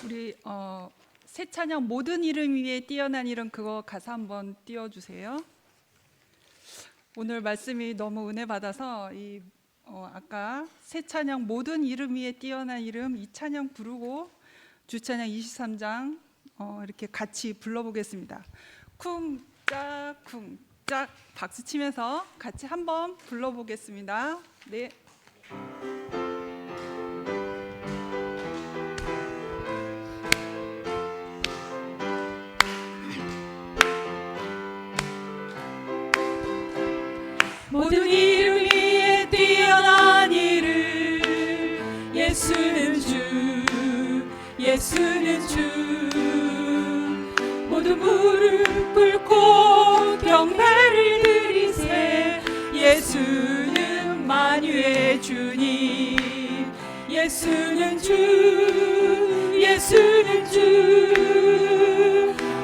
우리 새 찬양 모든 이름 위에 뛰어난 이름 그거 가사 한번 띄워주세요. 오늘 말씀이 너무 은혜 받아서 아까 새 찬양 모든 이름 위에 뛰어난 이름 이 찬양 부르고 주찬양 23장 이렇게 같이 불러보겠습니다. 쿵짝 쿵짝 박수 치면서 같이 한번 불러보겠습니다. 네. 모든 이름 위에 뛰어난 이름 예수는 주 예수는 주 모든 무릎 꿇고 경배를 드리세 예수는 만유의 주님 예수는 주 예수는 주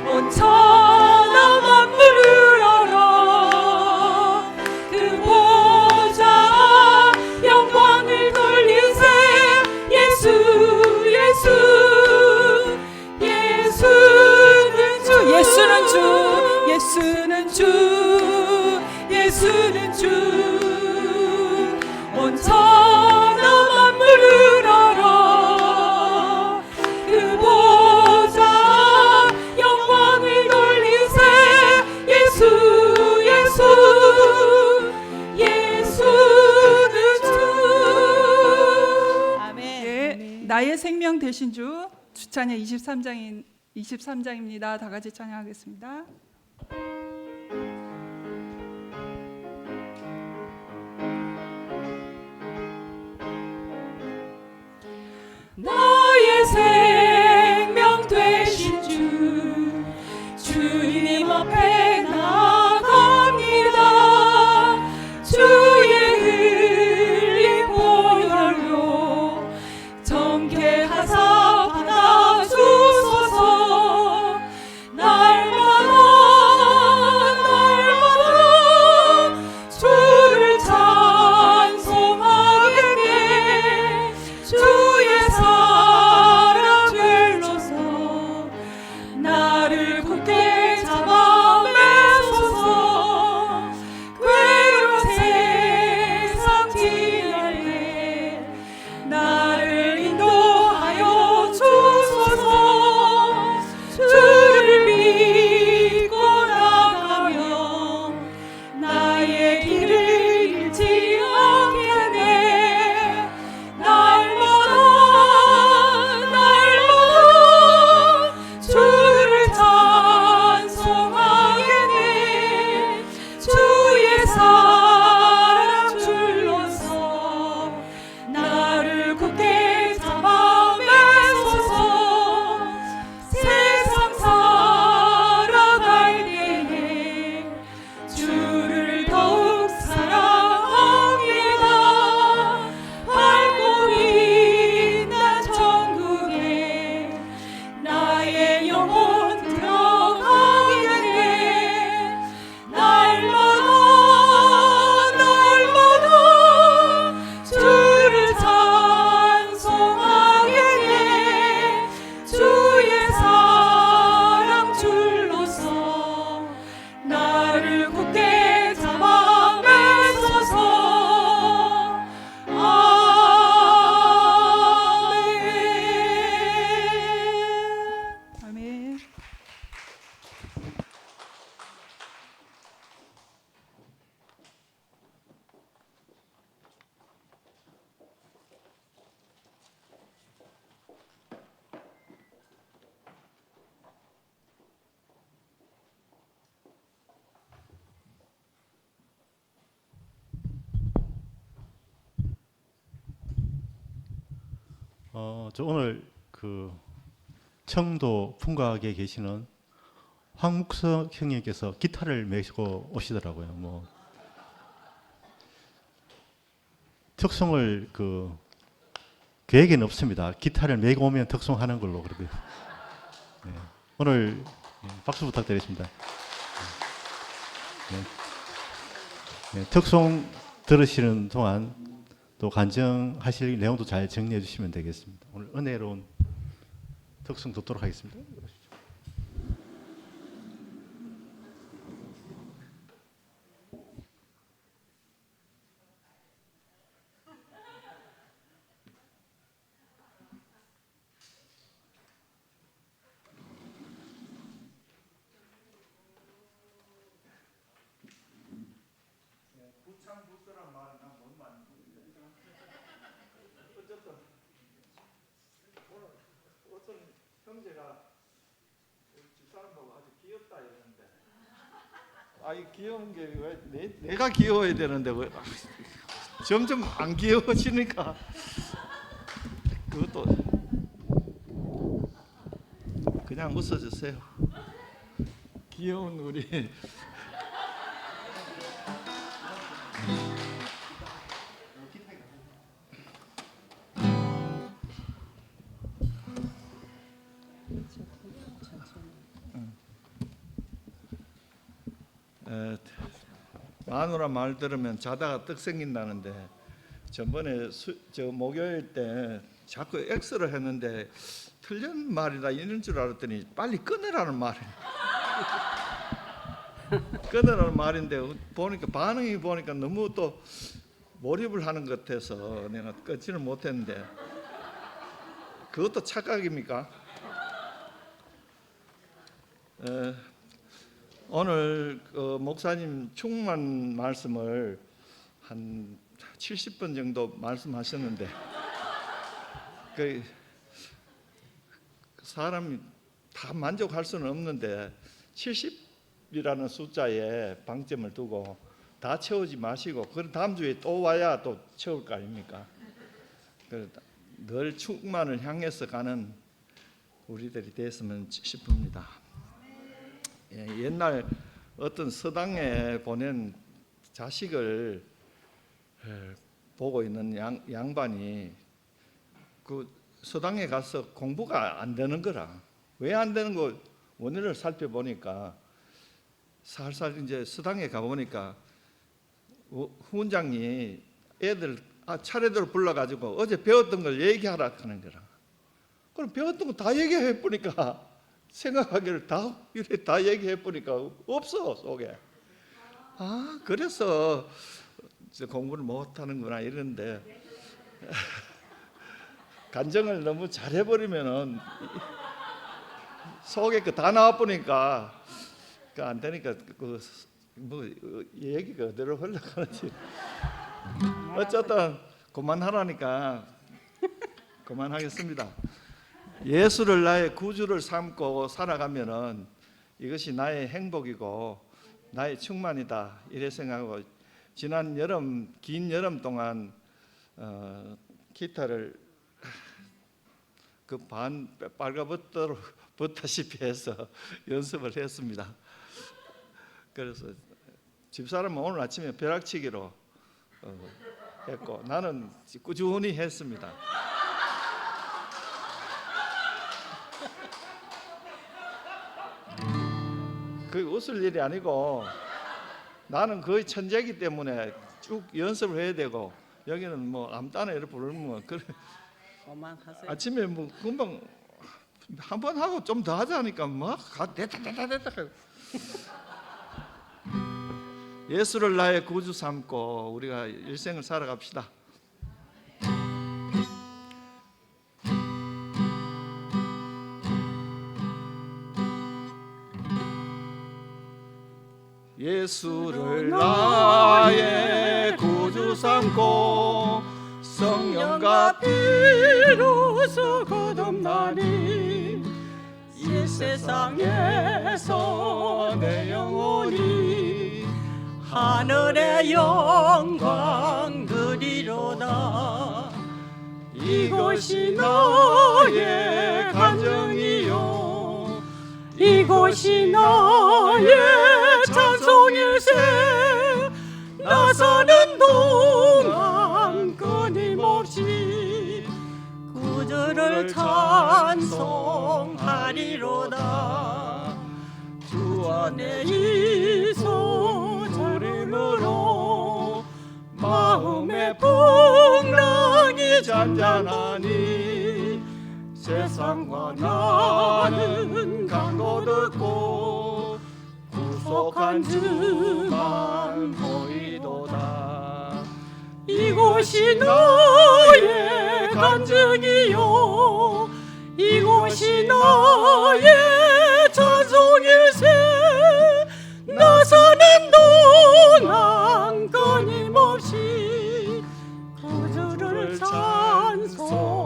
온 천하 만물을 얼어 그 보좌 영광을 돌리세 예수 예수 예수는 주 예수는 주 예수는 주 예수는 주 온 천하 만물을 얼어 그 보좌 영광을 돌리세 예수 예수 예수는 주 아멘. 예, 나의 생명 되신 주 주찬양 23장입니다. 다 같이 찬양하겠습니다. 나의 생명 되신 주 주님 앞에 나갑니다 주의 흘린 보혈로 정케하사 받아주소서 날마다 주를 찬송하게 돼 주의 사랑 불러서 나를 굳게 잡아 매소서 괴로운 세상 지날에 나를 인도하여 주소서 주를 믿고 나가면 나의 길을 잃지 않겠네 날마다 주를 찬송하게 돼 주의 사랑 줄로서 나를 굳게 잡아 매소서 세상 살아갈 때에 주를 더욱 사랑합니다 밝고 빛난 천국에 나의 영혼 들어가게 돼 날마다 주를 찬송하게 돼 주의 사랑 줄로서 나를 굳게 잡아 매소서 아멘. 아멘. 저 오늘 그 청도 풍각에 계시는 황묵석 형님께서 기타를 메시고 오시더라고요. 뭐 특송을 그 계획에는 없습니다. 기타를 메고 오면 특송하는 걸로 그러고요. 네. 오늘 박수 부탁드리겠습니다. 네. 네. 특송 들으시는 동안 또 간증하실 내용도 잘 정리해 주시면 되겠습니다. 오늘 은혜로운 특성 듣도록 하겠습니다. 어떤 형제가 집사람 보고 아주 귀엽다 이러는데, 아이 귀여운 게 왜 내가 귀여워야 되는데 왜 점점 안 귀여워지니까 그것도 그냥 웃어주세요. 귀여운 우리 마누라 말 들으면 자다가 떡 생긴다는데, 전번에 저 목요일 때 자꾸 X를 했는데 틀린 말이다 이런 줄 알았더니 빨리 끊으라는 말이에요. 끊으라는 말인데 보니까 반응이 보니까 너무 또 몰입을 하는 것 같아서 내가 끊지를 못했는데, 그것도 착각입니까? 오늘 목사님 충만 말씀을 한 70번 정도 말씀하셨는데, 그 사람이 다 만족할 수는 없는데 70이라는 숫자에 방점을 두고 다 채우지 마시고, 그럼 다음 주에 또 와야 또 채울 거 아닙니까? 늘 충만을 향해서 가는 우리들이 됐으면 싶습니다. 옛날 어떤 서당에 보낸 자식을 보고 있는 양반이 그 서당에 가서 공부가 안 되는 거라. 왜 안 되는 거 원인을 살펴보니까, 살살 이제 서당에 가보니까 후원장이 애들 차례대로 불러가지고 어제 배웠던 걸 얘기하라 하는 거라. 그럼 배웠던 거 다 얘기해 보니까, 생각하기를 다 얘기해 보니까 없어 속에. 아, 그래서 공부를 못하는구나 이러는데, 간정을 너무 잘해버리면은 속에 그 다 나와 보니까 안 되니까 뭐 얘기가 어디로 흘러가는지. 어쨌든 그만하라니까 그만하겠습니다. 예수를 나의 구주를 삼고 살아가면은 이것이 나의 행복이고 나의 충만이다 이래 생각하고, 지난 여름, 긴 여름 동안 기타를 그 반 빨가벗다시피 해서 연습을 했습니다. 그래서 집사람은 오늘 아침에 벼락치기로 했고, 나는 꾸준히 했습니다. 그게 웃을 일이 아니고, 나는 거의 천재이기 때문에 쭉 연습을 해야 되고, 여기는 뭐 아무 때나 이렇게 부르면 그래. 아침에 뭐 금방 한 번 하고 좀 더 하자니까 막 됐다. 예수를 나의 구주 삼고 우리가 일생을 살아갑시다. 예수를 나의 구주 삼고 성령과 피로서 거듭나니, 이 세상에서 내 영혼이 하늘의 영광 그리로다. 이것이 나의 간증이요, 이것이 나의 찬송일세. 나 사는 동안 끊임없이 구주를 찬송하리로다. 주 안에 있어 주름으로 마음의 풍랑이 잔잔하니, 세상과 나는 강도 듣고 구속한 주만 보이도다. 이곳이 나의 간증이요 이곳이 나의 찬송일세 나 사는 동안 끊임없이 구주를 찬송하리로다.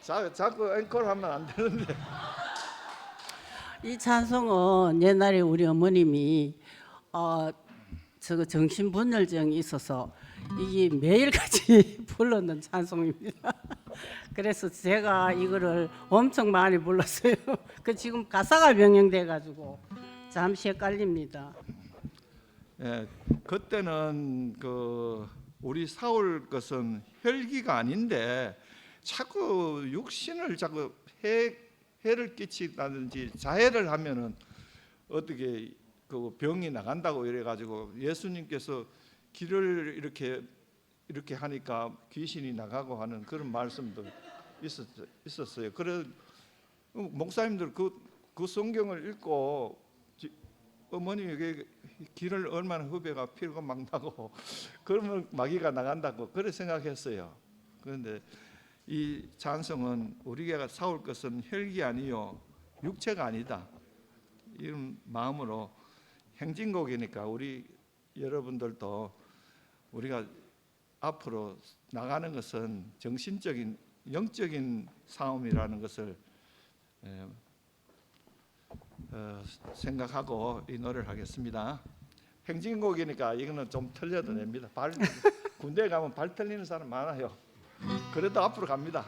아멘. 자꾸 앵콜 하면 안 되는데. 이 찬송은 옛날에 우리 어머님이 저거 정신분열증이 있어서 이게 매일같이 불렀는 찬송입니다. 그래서 제가 이거를 엄청 많이 불렀어요. 그 지금 가사가 변형돼 가지고 잠시 헷갈립니다. 예, 그때는 그 우리 사울 것은 혈기가 아닌데 자꾸 육신을 자꾸 해를 끼친다든지 자해를 하면은 어떻게 그 병이 나간다고 이래 가지고 예수님께서 길을 이렇게 하니까 귀신이 나가고 하는 그런 말씀도 있었어요. 그래 목사님들 그 성경을 읽고 어머님에게 길을 얼마나 후배가 피가 막 나고 그러면 마귀가 나간다고 그래 생각했어요. 그런데 이 찬송은 우리가 사올 것은 혈기 아니요 육체가 아니다 이런 마음으로 행진곡이니까 우리 여러분들도 우리가 앞으로 나가는 것은 정신적인 영적인 싸움이라는 것을 생각하고 이 노래를 하겠습니다. 행진곡이니까 이거는 좀 틀려도 됩니다. 군대 가면 발 틀리는 사람 많아요. 그래도 앞으로 갑니다.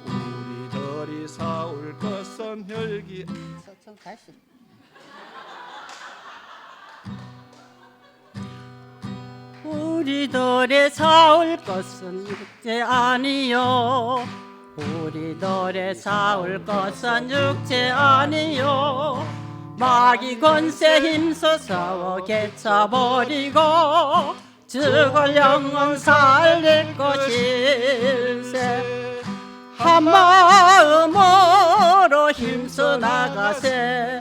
우리들이 사올 것은 혈기. 다시. 우리들의 사올 것은 육체 아니요 우리들의 사올 것은 육체 아니요 마귀 권세 힘써 싸워 개쳐버리고 죽을 영혼 살릴 것일세 한 마음으로 힘써 나가세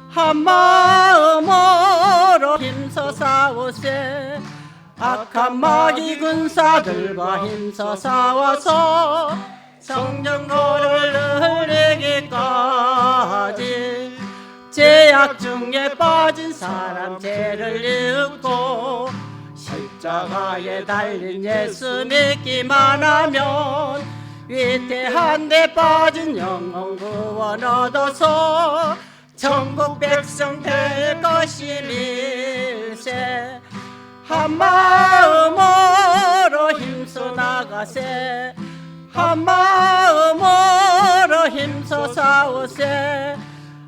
한 마음으로 힘써 싸우세 악한 마귀 군사들과 힘써 싸워서 성령고를 이기기까지 죄악 중에 빠진 사람 죄를 잊고 십자가에 달린 예수 믿기만 하면 위태한 데 빠진 영혼 구원 얻어서 천국 백성 될 것임일세 한 마음으로 힘써 나가세 한 마음으로 힘써 싸우세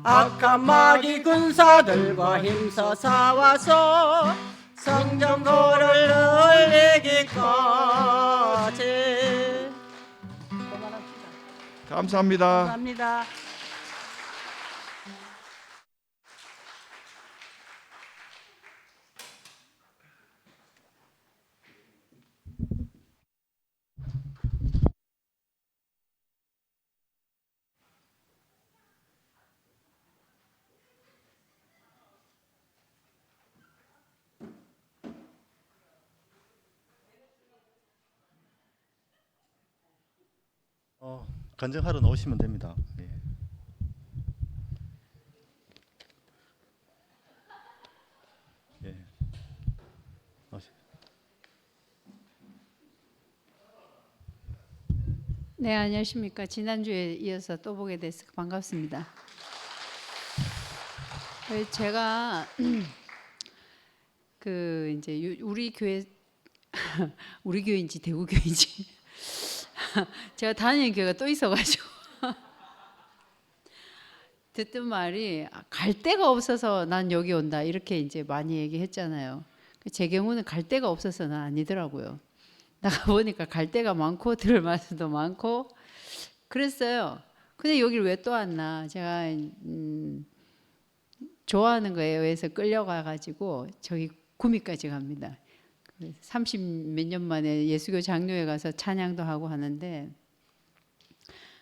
악한 마귀 군사들과 힘써 싸워서 성전고를 이기기까지 감사합니다. 감사합니다. 간증하러 나오시면 됩니다. 예. 예. 네, 안녕하십니까. 지난주에 이어서 또 보게 돼서 반갑습니다. 제가 그 이제 우리 교회 우리 교회인지 대구 교회인지 제가 다니는 교회가 또 있어가지고 듣던 말이 갈 데가 없어서 난 여기 온다 이렇게 이제 많이 얘기했잖아요. 제 경우는 갈 데가 없어서는 아니더라고요. 나가 보니까 갈 데가 많고 들을 말씀도 많고 그랬어요. 근데 여기를 왜 또 왔나? 제가 좋아하는 거에 의해서 끌려가 가지고 저기 구미까지 갑니다. 30 몇 년 만에 예수교 장로회 가서 찬양도 하고 하는데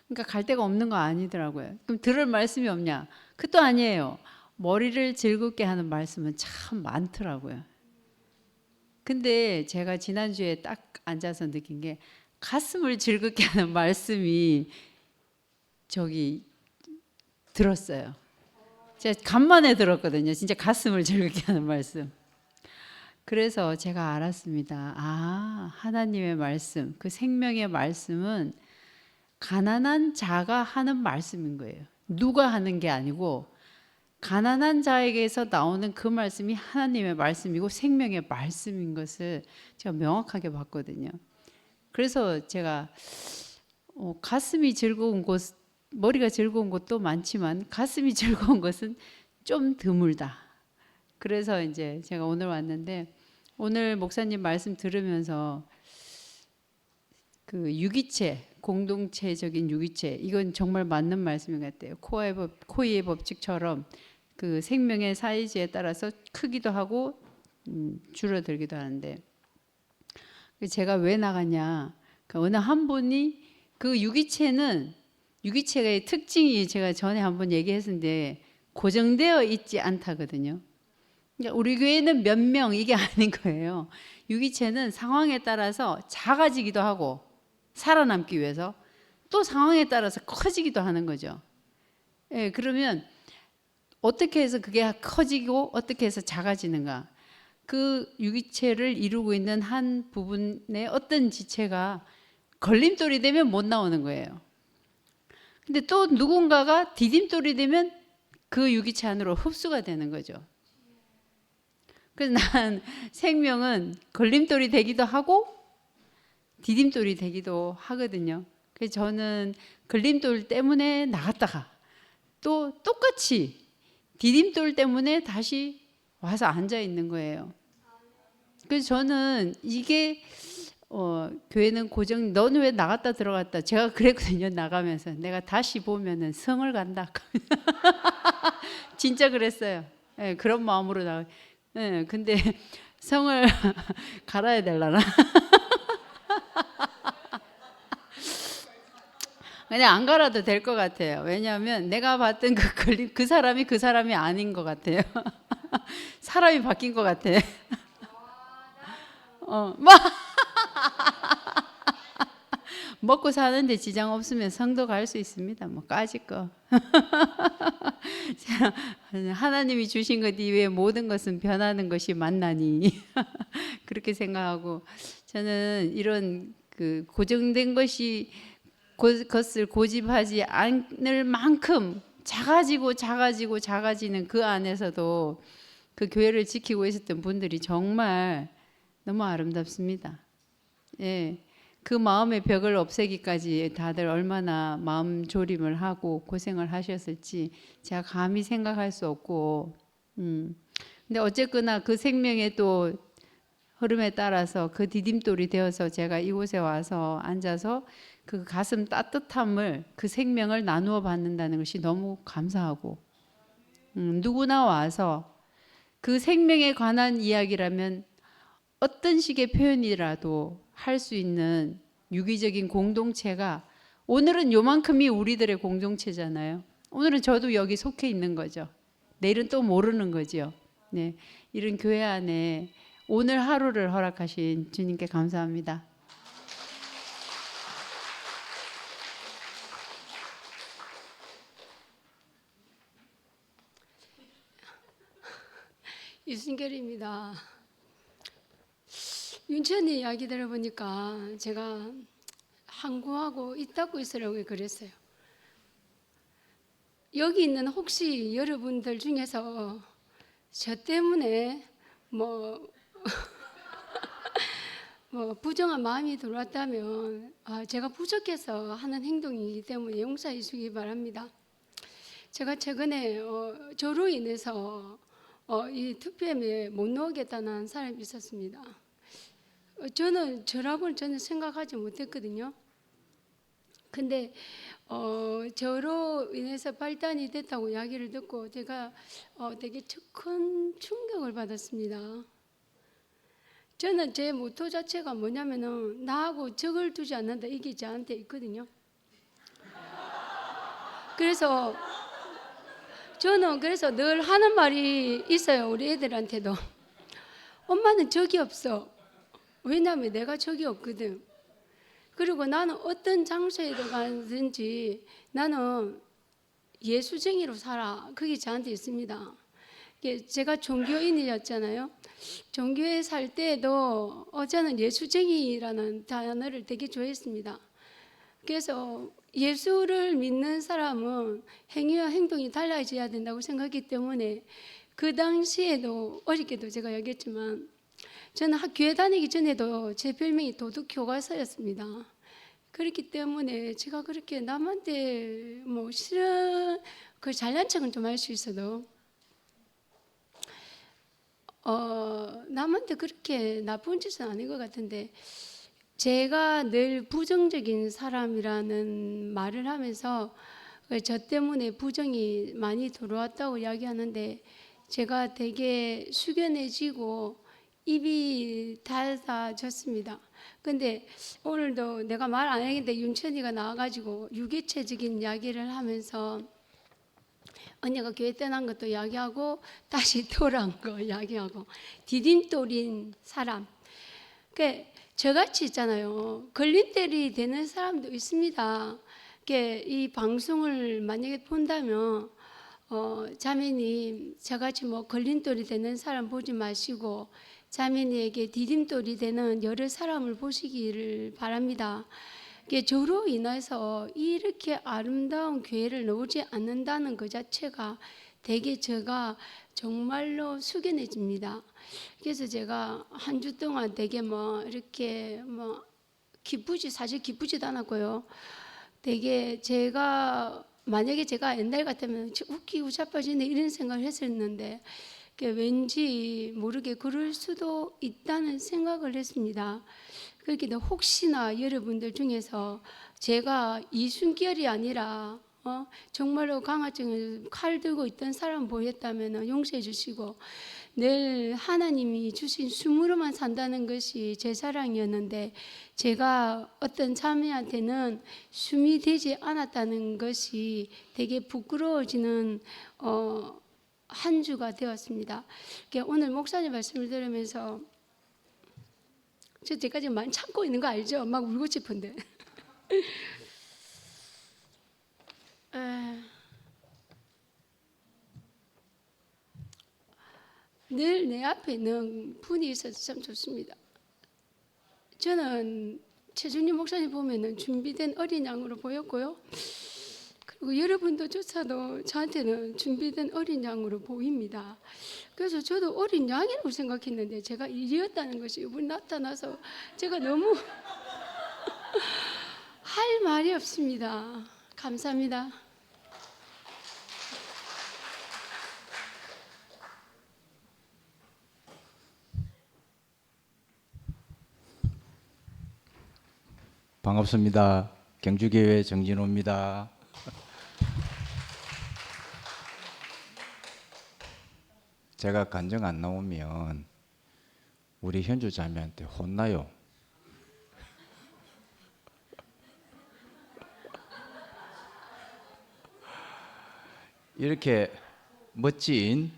그러니까 갈 데가 없는 거 아니더라고요. 그럼 들을 말씀이 없냐? 그것도 아니에요. 머리를 즐겁게 하는 말씀은 참 많더라고요. 근데 제가 지난주에 딱 앉아서 느낀 게 가슴을 즐겁게 하는 말씀이 저기 들었어요. 제가 간만에 들었거든요. 진짜 가슴을 즐겁게 하는 말씀. 그래서 제가 알았습니다. 아, 하나님의 말씀, 그 생명의 말씀은 가난한 자가 하는 말씀인 거예요. 누가 하는 게 아니고 가난한 자에게서 나오는 그 말씀이 하나님의 말씀이고 생명의 말씀인 것을 제가 명확하게 봤거든요. 그래서 제가 가슴이 즐거운 곳, 머리가 즐거운 곳도 많지만 가슴이 즐거운 것은 좀 드물다. 그래서 이제 제가 오늘 왔는데 오늘 목사님 말씀 들으면서 그 유기체, 공동체적인 유기체 이건 정말 맞는 말씀인 것 같아요. 코이의 법칙처럼 그 생명의 사이즈에 따라서 크기도 하고 줄어들기도 하는데 제가 왜 나갔냐? 어느 한 분이 그 유기체의 특징이 제가 전에 한번 얘기했는데 고정되어 있지 않다거든요. 그러니까 우리 교회는 몇 명 이게 아닌 거예요. 유기체는 상황에 따라서 작아지기도 하고 살아남기 위해서 또 상황에 따라서 커지기도 하는 거죠. 예, 그러면 어떻게 해서 그게 커지고 어떻게 해서 작아지는가? 그 유기체를 이루고 있는 한 부분의 어떤 지체가 걸림돌이 되면 못 나오는 거예요. 근데 또 누군가가 디딤돌이 되면 그 유기체 안으로 흡수가 되는 거죠. 그래서 난 생명은 걸림돌이 되기도 하고 디딤돌이 되기도 하거든요. 그래서 저는 걸림돌 때문에 나갔다가 또 똑같이 디딤돌 때문에 다시 와서 앉아 있는 거예요. 그래서 저는 이게 교회는 고정, 너는 왜 나갔다 들어갔다. 제가 그랬거든요. 나가면서 내가 다시 보면은 성을 간다. 진짜 그랬어요. 네, 그런 마음으로 나가. 네, 근데 성을 갈아야 되려나? 그냥 안 갈아도 될 것 같아요. 왜냐하면 내가 봤던 그 사람이 아닌 것 같아요. 사람이 바뀐 것 같아. 먹고 사는데 지장 없으면 성도 갈 수 있습니다. 뭐 까짓 거. 하나님이 주신 것 이외에 모든 것은 변하는 것이 만나니 그렇게 생각하고 저는 이런 그 고정된 것을 고집하지 않을 만큼 작아지는 그 안에서도 그 교회를 지키고 있었던 분들이 정말 너무 아름답습니다. 예. 그 마음의 벽을 없애기까지 다들 얼마나 마음 졸임을 하고 고생을 하셨을지 제가 감히 생각할 수 없고 근데 어쨌거나 그 생명의 또 흐름에 따라서 그 디딤돌이 되어서 제가 이곳에 와서 앉아서 그 가슴 따뜻함을 그 생명을 나누어 받는다는 것이 너무 감사하고 누구나 와서 그 생명에 관한 이야기라면 어떤 식의 표현이라도 할 수 있는 유기적인 공동체가 오늘은 요만큼이 우리들의 공동체잖아요. 오늘은 저도 여기 속해 있는 거죠. 내일은 또 모르는 거죠. 네, 이런 교회 안에 오늘 하루를 허락하신 주님께 감사합니다. 유순결입니다. 윤천이 이야기 들어보니까 제가 항구하고 입 닫고 있으라고 그랬어요. 여기 있는 혹시 여러분들 중에서 저 때문에 뭐 부정한 마음이 들어왔다면 제가 부족해서 하는 행동이기 때문에 용서해 주기 바랍니다. 제가 최근에 저로 인해서 이 2PM에 못 나오겠다는 사람이 있었습니다. 저는 저라고는 전혀 생각하지 못했거든요. 근데 저로 인해서 발단이 됐다고 이야기를 듣고 제가 되게 큰 충격을 받았습니다. 저는 제 모토 자체가 뭐냐면은 나하고 적을 두지 않는다, 이게 저한테 있거든요. 그래서 저는 늘 하는 말이 있어요. 우리 애들한테도. 엄마는 적이 없어. 왜냐하면 내가 적이 없거든. 그리고 나는 어떤 장소에 들어가든지 나는 예수쟁이로 살아. 그게 저한테 있습니다. 제가 종교인이었잖아요. 종교에 살 때도 저는 예수쟁이라는 단어를 되게 좋아했습니다. 그래서 예수를 믿는 사람은 행위와 행동이 달라져야 된다고 생각했기 때문에 그 당시에도 어저께도 제가 얘기했지만 저는 교회 다니기 전에도 제 별명이 도둑교과서였습니다. 그렇기 때문에 제가 그렇게 남한테 뭐 싫은 그 잘난 척은 좀 할 수 있어도 남한테 그렇게 나쁜 짓은 아닌 것 같은데 제가 늘 부정적인 사람이라는 말을 하면서 저 때문에 부정이 많이 들어왔다고 이야기하는데 제가 되게 숙연해지고 입이 닫아졌습니다. 근데 오늘도 내가 말 안 했는데 윤천이가 나와가지고 유기체적인 이야기를 하면서 언니가 교회 떠난 것도 이야기하고 다시 돌아온 거 이야기하고 디딤돌인 사람. 저같이 있잖아요. 걸림돌이 되는 사람도 있습니다. 이 방송을 만약에 본다면 자매님 저같이 뭐 걸림돌이 되는 사람 보지 마시고 자매님에게 디딤돌이 되는 여러 사람을 보시기를 바랍니다. 저로 인해서 이렇게 아름다운 교회를 나오지 않는다는 것 자체가 되게 제가 정말로 숙연해집니다. 그래서 제가 한 주 동안 되게 뭐 이렇게 뭐 사실 기쁘지도 않았고요. 되게 제가 만약에 제가 옛날 같으면 웃기고 자빠지네 이런 생각을 했었는데 왠지 모르게 그럴 수도 있다는 생각을 했습니다. 그렇게 혹시나 여러분들 중에서 제가 이순결이 아니라 정말로 강화증을 칼 들고 있던 사람 보였다면 용서해 주시고 늘 하나님이 주신 숨으로만 산다는 것이 제 사랑이었는데 제가 어떤 자매한테는 숨이 되지 않았다는 것이 되게 부끄러워지는 한 주가 되었습니다. 오늘 목사님 말씀을 들으면서 제가 지금 많이 참고 있는 거 알죠? 막 울고 싶은데 늘 내 앞에 있는 분이 있어서 참 좋습니다. 저는 최준희 목사님 보면은 준비된 어린 양으로 보였고요. 그리고 여러분들조차도 저한테는 준비된 어린 양으로 보입니다. 그래서 저도 어린 양이라고 생각했는데 제가 일이었다는 것이 이번 나타나서 제가 너무 할 말이 없습니다. 감사합니다. 반갑습니다. 경주교회 정진호입니다. 제가 간증 안 나오면 우리 현주 자매한테 혼나요. 이렇게 멋진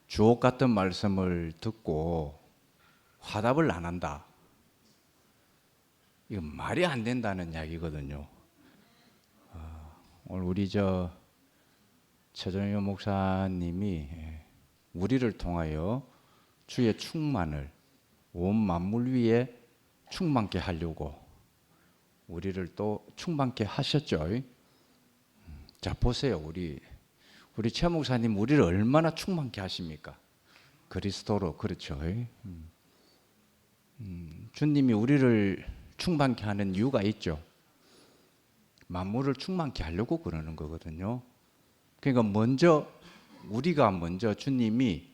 주옥 같은 말씀을 듣고 화답을 안 한다. 이거 말이 안 된다는 이야기거든요. 오늘 우리 최정효 목사님이 우리를 통하여 주의 충만을 온 만물 위에 충만케 하려고 우리를 또 충만케 하셨죠. 자 보세요. 우리 최 목사님 우리를 얼마나 충만케 하십니까? 그리스도로. 그렇죠. 주님이 우리를 충만케 하는 이유가 있죠. 만물을 충만케 하려고 그러는 거거든요. 그러니까 우리가 먼저 주님이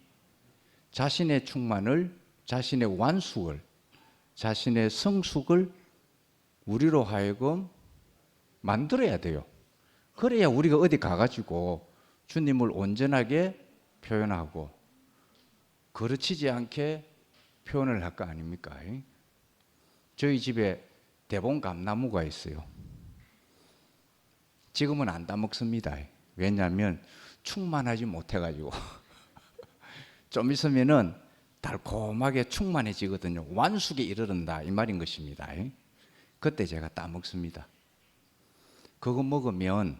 자신의 충만을, 자신의 완숙을, 자신의 성숙을 우리로 하여금 만들어야 돼요. 그래야 우리가 어디 가가지고 주님을 온전하게 표현하고 거르치지 않게 표현을 할 거 아닙니까? 저희 집에 대봉 감나무가 있어요. 지금은 안 따먹습니다. 왜냐하면 충만하지 못해가지고 좀 있으면은 달콤하게 충만해지거든요. 완숙에 이르른다 이 말인 것입니다. 그때 제가 따먹습니다. 그거 먹으면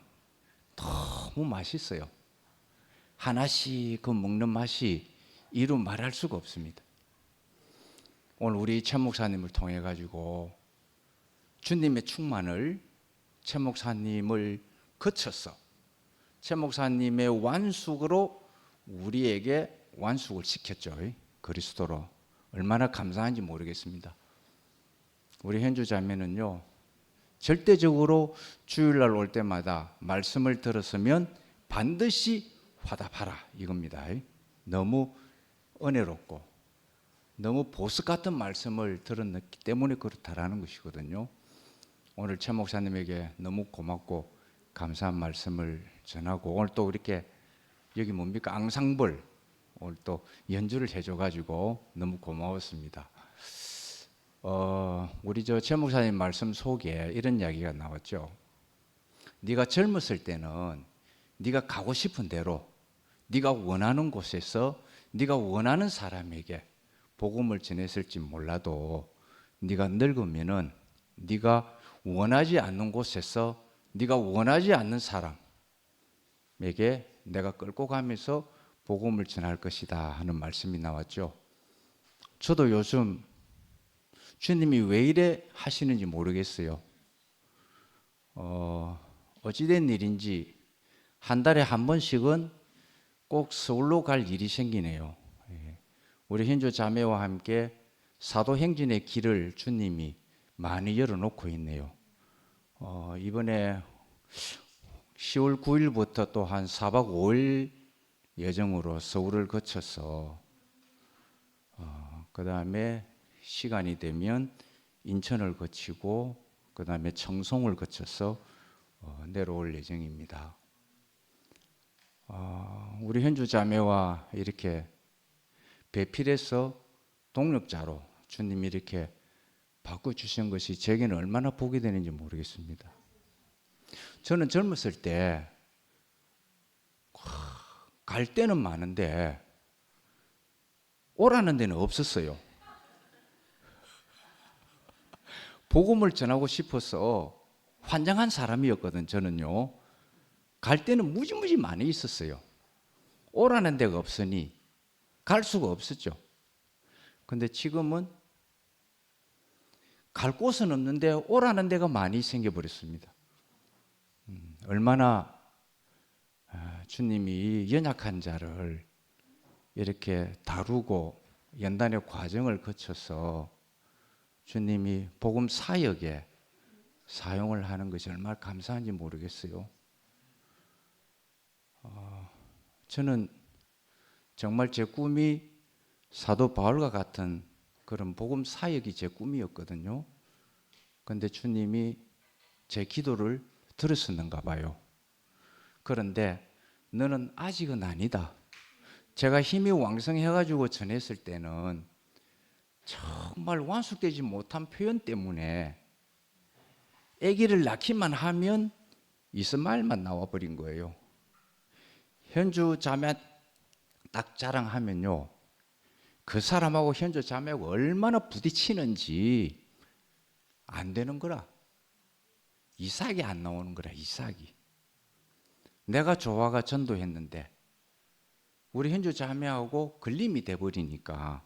너무 맛있어요. 하나씩 그 먹는 맛이 이루 말할 수가 없습니다. 오늘 우리 최 목사님을 통해 가지고 주님의 충만을 최 목사님을 거쳐서 최 목사님의 완숙으로 우리에게 완숙을 시켰죠. 그리스도로. 얼마나 감사한지 모르겠습니다. 우리 현주 자매는요, 절대적으로 주일날 올 때마다 말씀을 들었으면 반드시 화답하라 이겁니다. 너무 은혜롭고 너무 보석 같은 말씀을 들었기 때문에 그렇다라는 것이거든요. 오늘 최 목사님에게 너무 고맙고 감사한 말씀을 전하고, 오늘 또 이렇게 여기 뭡니까 앙상블 오늘 또 연주를 해줘가지고 너무 고마웠습니다. 우리 최 목사님 말씀 속에 이런 이야기가 나왔죠. 네가 젊었을 때는 네가 가고 싶은 대로 네가 원하는 곳에서 네가 원하는 사람에게 복음을 전했을지 몰라도 네가 늙으면은 네가 원하지 않는 곳에서 네가 원하지 않는 사람에게 내가 끌고 가면서 복음을 전할 것이다 하는 말씀이 나왔죠. 저도 요즘 주님이 왜 이래 하시는지 모르겠어요. 어찌된 일인지 한 달에 한 번씩은 꼭 서울로 갈 일이 생기네요. 우리 현주 자매와 함께 사도행전의 길을 주님이 많이 열어놓고 있네요. 이번에 10월 9일부터 또 한 4박 5일 여정으로 서울을 거쳐서 그 다음에 시간이 되면 인천을 거치고 그 다음에 청송을 거쳐서 내려올 예정입니다. 우리 현주 자매와 이렇게 배필해서 동력자로 주님이 이렇게 바꿔주신 것이 제게는 얼마나 복이 되는지 모르겠습니다. 저는 젊었을 때 갈 데는 많은데 오라는 데는 없었어요. 복음을 전하고 싶어서 환장한 사람이었거든. 저는요. 갈 데는 무지무지 많이 있었어요. 오라는 데가 없으니 갈 수가 없었죠. 근데 지금은 갈 곳은 없는데 오라는 데가 많이 생겨버렸습니다. 얼마나 주님이 연약한 자를 이렇게 다루고 연단의 과정을 거쳐서 주님이 복음 사역에 사용을 하는 것이 얼마나 감사한지 모르겠어요. 저는 정말 제 꿈이 사도 바울과 같은 그런 복음 사역이 제 꿈이었거든요. 그런데 주님이 제 기도를 들으셨는가 봐요. 그런데 너는 아직은 아니다. 제가 힘이 왕성해가지고 전했을 때는 정말 완숙되지 못한 표현 때문에 아기를 낳기만 하면 이스마엘만 나와버린 거예요. 현주 자매 딱 자랑하면요, 그 사람하고 현주 자매하고 얼마나 부딪히는지 안 되는 거라. 이삭이 안 나오는 거라. 이삭이. 내가 조화가 전도했는데 우리 현주 자매하고 걸림이 돼버리니까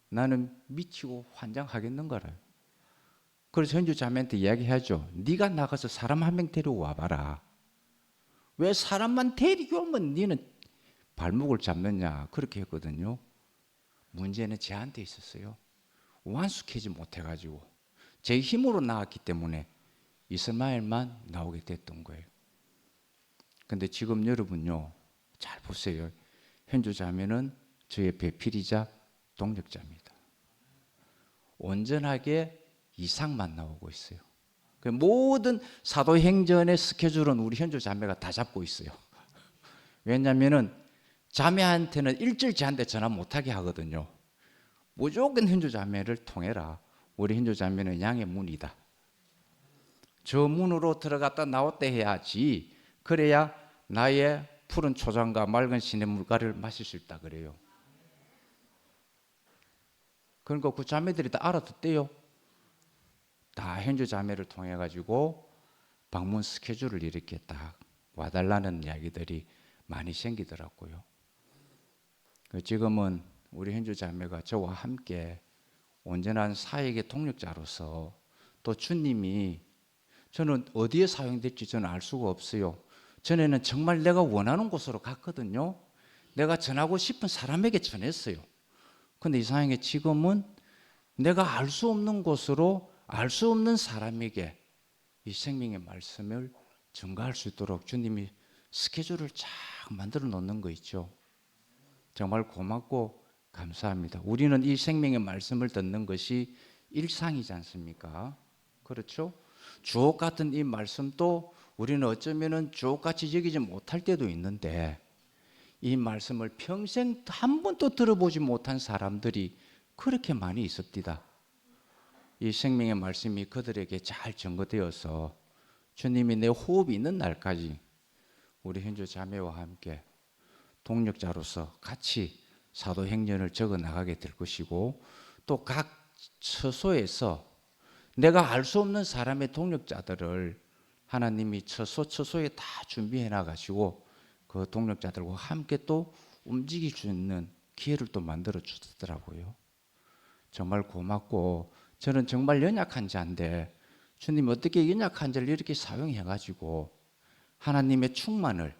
나는 미치고 환장하겠는가요. 그래서 현주 자매한테 이야기하죠. 네가 나가서 사람 한 명 데려와 봐라. 왜 사람만 데리고 오면 너는 발목을 잡느냐 그렇게 했거든요. 문제는 제한테 있었어요. 완숙하지 못해가지고 제 힘으로 나왔기 때문에 이스마엘만 나오게 됐던 거예요. 근데 지금 여러분요, 잘 보세요. 현주 자매는 저의 배필이자 동력자입니다. 온전하게 이상만 나오고 있어요. 그 모든 사도행전의 스케줄은 우리 현주 자매가 다 잡고 있어요. 왜냐하면은 자매한테는 일절 저한테 전화 못하게 하거든요. 무조건 현주 자매를 통해라. 우리 현주 자매는 양의 문이다. 저 문으로 들어갔다 나왔다 해야지. 그래야 나의 푸른 초장과 맑은 시냇물가를 마실 수 있다 그래요. 그러니까 그 자매들이 다 알아듣대요. 다 현주 자매를 통해 가지고 방문 스케줄을 이렇게 딱 와달라는 이야기들이 많이 생기더라고요. 지금은 우리 현주 자매가 저와 함께 온전한 사역의 동력자로서 또 주님이 저는 어디에 사용될지 저는 알 수가 없어요. 전에는 정말 내가 원하는 곳으로 갔거든요. 내가 전하고 싶은 사람에게 전했어요. 근데 이상하게 지금은 내가 알 수 없는 곳으로 알 수 없는 사람에게 이 생명의 말씀을 전가할 수 있도록 주님이 스케줄을 쫙 만들어 놓는 거 있죠. 정말 고맙고 감사합니다. 우리는 이 생명의 말씀을 듣는 것이 일상이지 않습니까? 그렇죠? 주옥 같은 이 말씀도 우리는 어쩌면은 주옥같이 여기지 못할 때도 있는데 이 말씀을 평생 한 번도 들어보지 못한 사람들이 그렇게 많이 있습니다. 이 생명의 말씀이 그들에게 잘 전거되어서 주님이 내 호흡이 있는 날까지 우리 현주 자매와 함께 동력자로서 같이 사도행전을 적어 나가게 될 것이고 또 각 처소에서 내가 알 수 없는 사람의 동력자들을 하나님이 처소에 다 준비해 놔가지고 그 동력자들과 함께 또 움직일 수 있는 기회를 또 만들어 주더라고요. 정말 고맙고 저는 정말 연약한 자인데 주님이 어떻게 연약한 자를 이렇게 사용해가지고 하나님의 충만을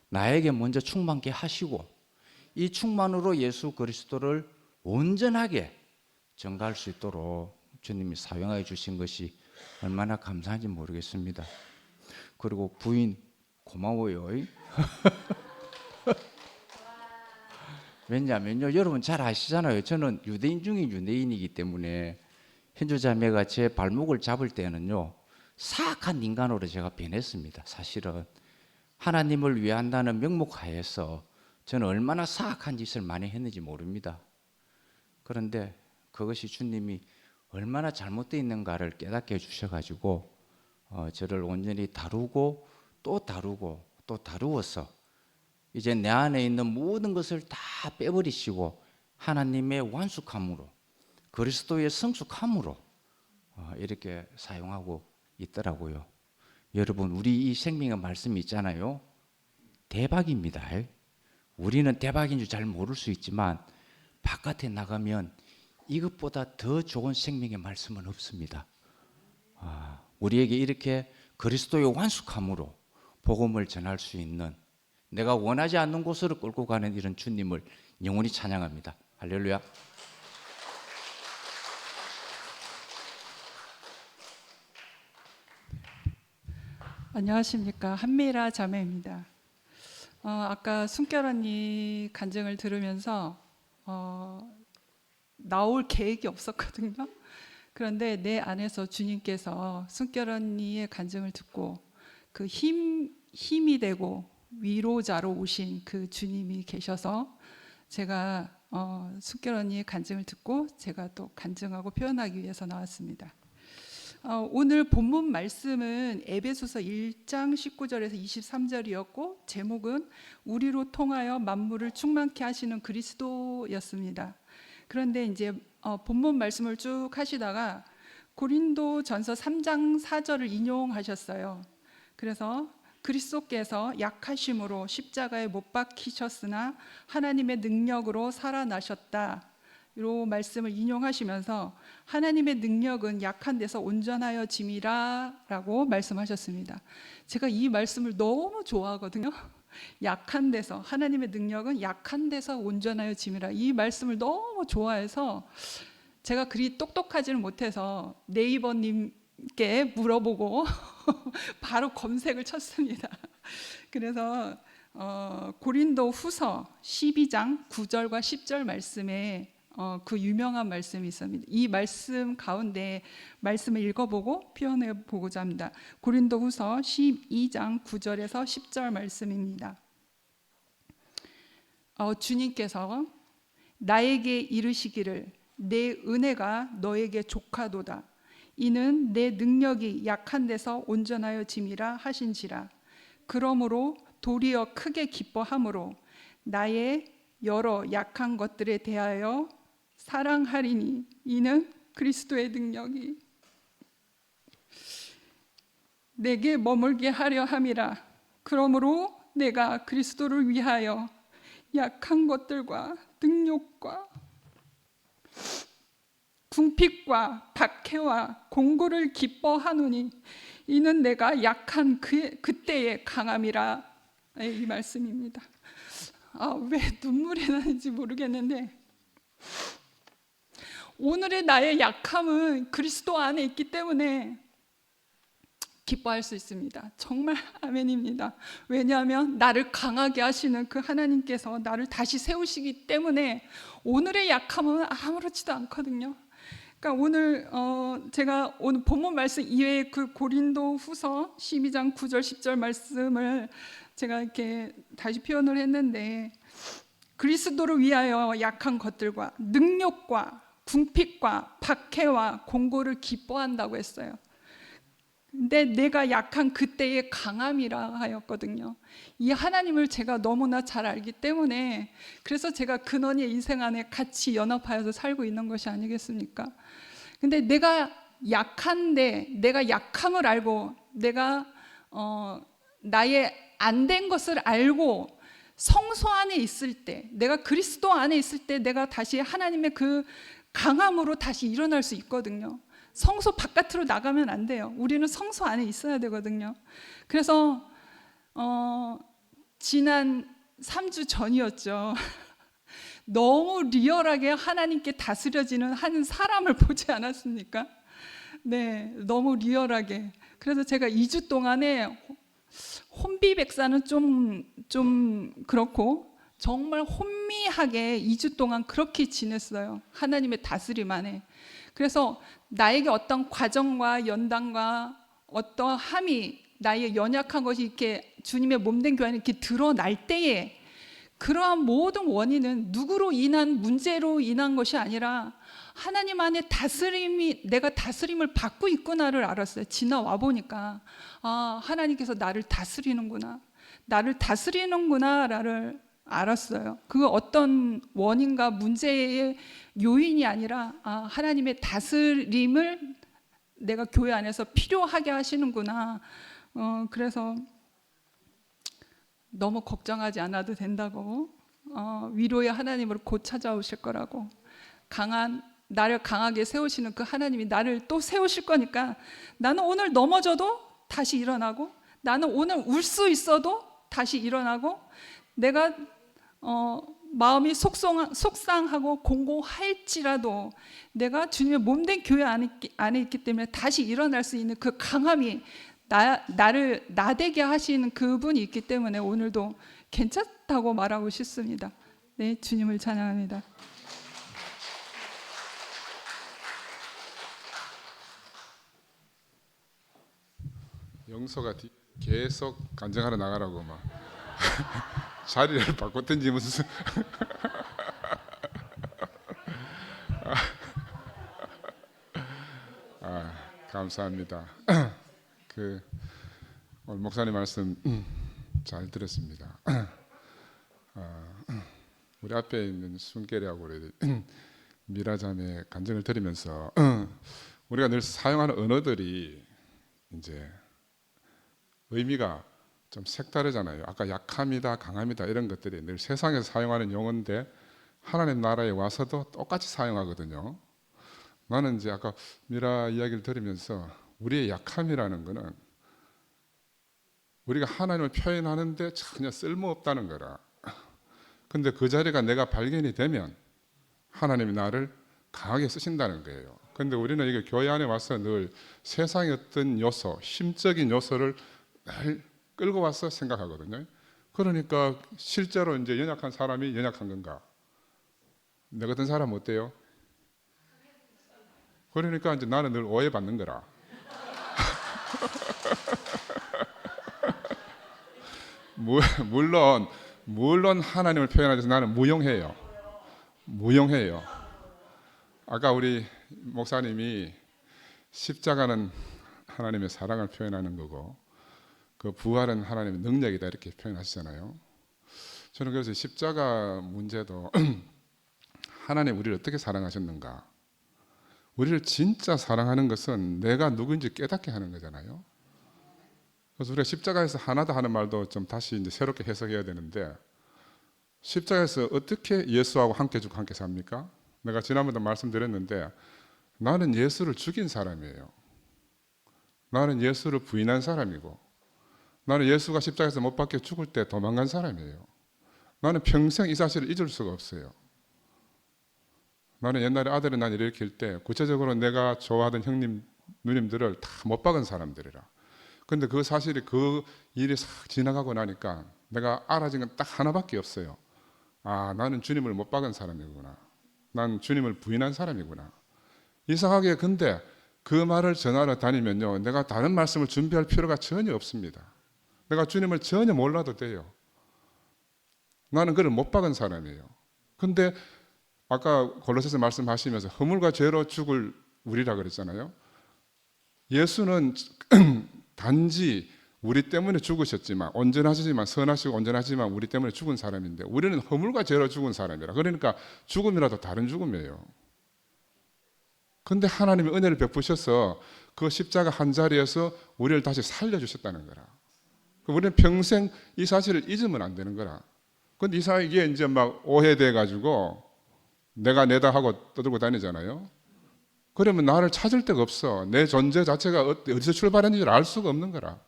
나에게 먼저 충만케 하시고 이 충만으로 예수 그리스도를 온전하게 전가할 수 있도록 주님이 사용하여 주신 것이 얼마나 감사한지 모르겠습니다. 그리고 부인 고마워요. 왜냐하면요, 여러분 잘 아시잖아요. 저는 유대인 중에 유대인이기 때문에 현주 자매가 제 발목을 잡을 때는요, 사악한 인간으로 제가 변했습니다. 사실은 하나님을 위한다는 명목하에서 저는 얼마나 사악한 짓을 많이 했는지 모릅니다. 그런데 그것이 주님이 얼마나 잘못되어 있는가를 깨닫게 해주셔가지고 저를 온전히 다루고 또 다루고 또 다루어서 이제 내 안에 있는 모든 것을 다 빼버리시고 하나님의 완숙함으로 그리스도의 성숙함으로 이렇게 사용하고 있더라고요. 여러분, 우리 이 생명의 말씀이 있잖아요. 대박입니다. 우리는 대박인 줄 잘 모를 수 있지만 바깥에 나가면 이것보다 더 좋은 생명의 말씀은 없습니다. 우리에게 이렇게 그리스도의 완숙함으로 복음을 전할 수 있는 내가 원하지 않는 곳으로 끌고 가는 이런 주님을 영원히 찬양합니다. 할렐루야. 안녕하십니까, 한미라 자매입니다. 아까 순결 언니 간증을 들으면서 나올 계획이 없었거든요. 그런데 내 안에서 주님께서 순결 언니의 간증을 듣고 그 힘이 되고 위로자로 오신 그 주님이 계셔서 제가 순결 언니의 간증을 듣고 제가 또 간증하고 표현하기 위해서 나왔습니다. 오늘 본문 말씀은 에베소서 1장 19절에서 23절이었고 제목은 우리로 통하여 만물을 충만케 하시는 그리스도였습니다. 그런데 이제 본문 말씀을 쭉 하시다가 고린도전서 3장 4절을 인용하셨어요. 그래서 그리스도께서 약하심으로 십자가에 못 박히셨으나 하나님의 능력으로 살아나셨다. 이 말씀을 인용하시면서 하나님의 능력은 약한 데서 온전하여 짐이라 라고 말씀하셨습니다. 제가 이 말씀을 너무 좋아하거든요. 약한 데서, 하나님의 능력은 약한 데서 온전하여 짐이라, 이 말씀을 너무 좋아해서 제가 그리 똑똑하지는 못해서 네이버님께 물어보고 바로 검색을 쳤습니다. 그래서 고린도 후서 12장 9절과 10절 말씀에 그 유명한 말씀이 있습니다. 이 말씀 가운데 말씀을 읽어보고 표현해 보고자 합니다. 고린도 후서 12장 9절에서 10절 말씀입니다. 주님께서 나에게 이르시기를 내 은혜가 너에게 족하도다. 이는 내 능력이 약한 데서 온전하여 짐이라 하신지라. 그러므로 도리어 크게 기뻐함으로 나의 여러 약한 것들에 대하여 사랑하리니 이는 그리스도의 능력이 내게 머물게 하려 함이라. 그러므로 내가 그리스도를 위하여 약한 것들과 능욕과 궁핍과 박해와 공고를 기뻐하노니 이는 내가 약한 그때의 강함이라. 이 말씀입니다. 왜 눈물이 나는지 모르겠는데 오늘의 나의 약함은 그리스도 안에 있기 때문에 기뻐할 수 있습니다. 정말 아멘입니다. 왜냐하면 나를 강하게 하시는 그 하나님께서 나를 다시 세우시기 때문에 오늘의 약함은 아무렇지도 않거든요. 그러니까 오늘 제가 오늘 본문 말씀 이외에 그 고린도 후서 12장 9절 10절 말씀을 제가 이렇게 다시 표현을 했는데 그리스도를 위하여 약한 것들과 능욕과 궁핍과 박해와 공고를 기뻐한다고 했어요. 근데 내가 약한 그때의 강함이라 하였거든요. 이 하나님을 제가 너무나 잘 알기 때문에 그래서 제가 근원의 인생 안에 같이 연합하여서 살고 있는 것이 아니겠습니까? 근데 내가 약한데 내가 약함을 알고 내가 나의 안 된 것을 알고 성소 안에 있을 때 내가 그리스도 안에 있을 때 내가 다시 하나님의 그 강함으로 다시 일어날 수 있거든요. 성소 바깥으로 나가면 안 돼요. 우리는 성소 안에 있어야 되거든요. 그래서 지난 3주 전이었죠. 너무 리얼하게 하나님께 다스려지는 한 사람을 보지 않았습니까? 네, 너무 리얼하게. 그래서 제가 2주 동안에 혼비백산은 좀 그렇고 정말 혼미하게 2주 동안 그렇게 지냈어요. 하나님의 다스림 안에. 그래서 나에게 어떤 과정과 연단과 어떠함이 나의 연약한 것이 이렇게 주님의 몸된 교회 안에 이렇게 드러날 때에 그러한 모든 원인은 누구로 인한 문제로 인한 것이 아니라 하나님 안에 다스림이 내가 다스림을 받고 있구나를 알았어요. 지나와 보니까 하나님께서 나를 다스리는구나. 나를 다스리는구나를 알았어요. 그 어떤 원인과 문제의 요인이 아니라 하나님의 다스림을 내가 교회 안에서 필요하게 하시는구나. 그래서 너무 걱정하지 않아도 된다고, 위로의 하나님을 곧 찾아오실 거라고, 나를 강하게 세우시는 그 하나님이 나를 또 세우실 거니까 나는 오늘 넘어져도 다시 일어나고, 나는 오늘 울 수 있어도 다시 일어나고, 내가 마음이 속상하고 공고할지라도 내가 주님의 몸된 교회 안에 있기 때문에 다시 일어날 수 있는 그 강함이 나를 나되게 하시는 그분이 있기 때문에 오늘도 괜찮다고 말하고 싶습니다. 네, 주님을 찬양합니다. 영서가 계속 간증하러 나가라고 막 자리를 바꿨든지 무슨 감사합니다. 오늘 목사님 말씀 잘 들었습니다. 우리 앞에 있는 순결이하고 우리 미라자매 간증을 들으면서 우리가 늘 사용하는 언어들이 이제 의미가 좀 색다르잖아요. 아까 약함이다, 강함이다 이런 것들이 늘 세상에서 사용하는 용어인데 하나님 나라에 와서도 똑같이 사용하거든요. 나는 이제 아까 미라 이야기를 들으면서 우리의 약함이라는 거는 우리가 하나님을 표현하는데 전혀 쓸모없다는 거라. 근데 그 자리가 내가 발견이 되면 하나님이 나를 강하게 쓰신다는 거예요. 근데 우리는 이게 교회 안에 와서 늘 세상의 어떤 요소, 심적인 요소를 늘 끌고 와서 생각하거든요. 그러니까 실제로 이제 연약한 사람이 연약한 건가? 내 같은 사람 어때요? 그러니까 이제 나는 늘 오해받는 거라. 물론 하나님을 표현하기 위해서 나는 무용해요. 아까 우리 목사님이 십자가는 하나님의 사랑을 표현하는 거고 그 부활은 하나님의 능력이다 이렇게 표현하시잖아요. 저는 그래서 십자가 문제도 하나님 우리를 어떻게 사랑하셨는가? 우리를 진짜 사랑하는 것은 내가 누구인지 깨닫게 하는 거잖아요. 그래서 우리가 십자가에서 하나다 하는 말도 좀 다시 이제 새롭게 해석해야 되는데 십자가에서 어떻게 예수하고 함께 죽고 함께 삽니까? 내가 지난번에 말씀드렸는데 나는 예수를 죽인 사람이에요. 나는 예수를 부인한 사람이고 나는 예수가 십자가에서 못 박혀 죽을 때 도망간 사람이에요. 나는 평생 이 사실을 잊을 수가 없어요. 나는 옛날에 아들을 난 일으킬 때 구체적으로 내가 좋아하던 형님, 누님들을 다 못 박은 사람들이라. 근데 그 사실이 그 일이 싹 지나가고 나니까 내가 알아진 건 딱 하나밖에 없어요. 아, 나는 주님을 못 박은 사람이구나. 난 주님을 부인한 사람이구나. 이상하게 근데 그 말을 전하러 다니면요, 내가 다른 말씀을 준비할 필요가 전혀 없습니다. 내가 주님을 전혀 몰라도 돼요. 나는 그를 못 박은 사람이에요. 근데 아까 골로새서 말씀하시면서 허물과 죄로 죽을 우리라 그랬잖아요. 예수는 단지 우리 때문에 죽으셨지만 온전하시지만 선하시고 온전하시지만 우리 때문에 죽은 사람인데 우리는 허물과 죄로 죽은 사람이라. 그러니까 죽음이라도 다른 죽음이에요. 근데 하나님이 은혜를 베푸셔서 그 십자가 한 자리에서 우리를 다시 살려주셨다는 거라. 우리는 평생 이 사실을 잊으면 안 되는 거라. 근데 이게 이제 막 오해돼 가지고 내가 내다 하고 떠들고 다니잖아요. 그러면 나를 찾을 데가 없어. 내 존재 자체가 어디서 출발했는지를 알 수가 없는 거라.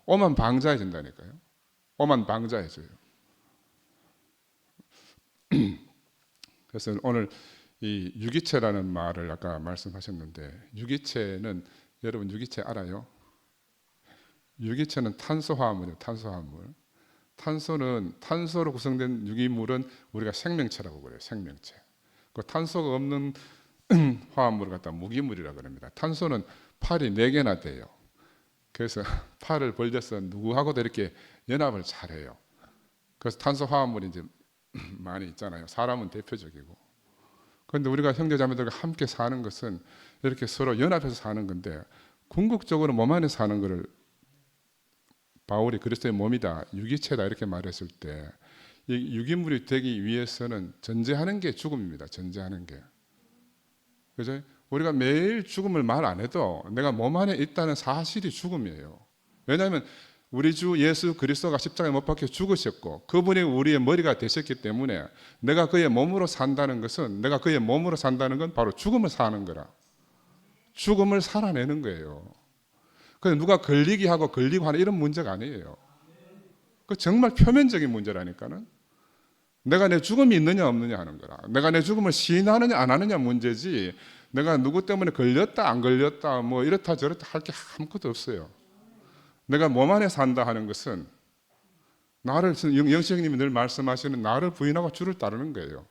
오만 방자해진다니까요. 오만 방자해져요. 그래서 오늘 이 유기체라는 말을 아까 말씀하셨는데 유기체는 여러분 유기체 알아요? 유기체는 탄소화합물이에요. 탄소화합물. 탄소로 구성된 유기물은 우리가 생명체라고 그래요. 생명체. 그 탄소가 없는 화합물을 갖다 무기물이라고 그럽니다. 탄소는 팔이 4개나 돼요. 그래서 팔을 벌려서 누구하고도 이렇게 연합을 잘해요. 그래서 탄소 화합물이 이제 많이 있잖아요. 사람은 대표적이고. 그런데 우리가 형제자매들과 함께 사는 것은 이렇게 서로 연합해서 사는 건데 궁극적으로 몸 안에 사는 것을 바울이 그리스도의 몸이다, 유기체다 이렇게 말했을 때 이 유기물이 되기 위해서는 전제하는 게 죽음입니다. 전제하는 게. 그죠? 우리가 매일 죽음을 말 안 해도 내가 몸 안에 있다는 사실이 죽음이에요. 왜냐하면 우리 주 예수 그리스도가 십자가에 못 박혀 죽으셨고 그분이 우리의 머리가 되셨기 때문에 내가 그의 몸으로 산다는 것은 내가 그의 몸으로 산다는 건 바로 죽음을 사는 거라. 죽음을 살아내는 거예요. 그래서 누가 걸리기 하고 걸리고 하는 이런 문제가 아니에요. 그 정말 표면적인 문제라니까는. 내가 내 죽음이 있느냐 없느냐 하는 거라. 내가 내 죽음을 시인하느냐 안 하느냐 문제지 내가 누구 때문에 걸렸다 안 걸렸다 뭐 이렇다 저렇다 할 게 아무것도 없어요. 내가 몸 안에 산다 하는 것은 나를 영식님이 늘 말씀하시는 나를 부인하고 주를 따르는 거예요.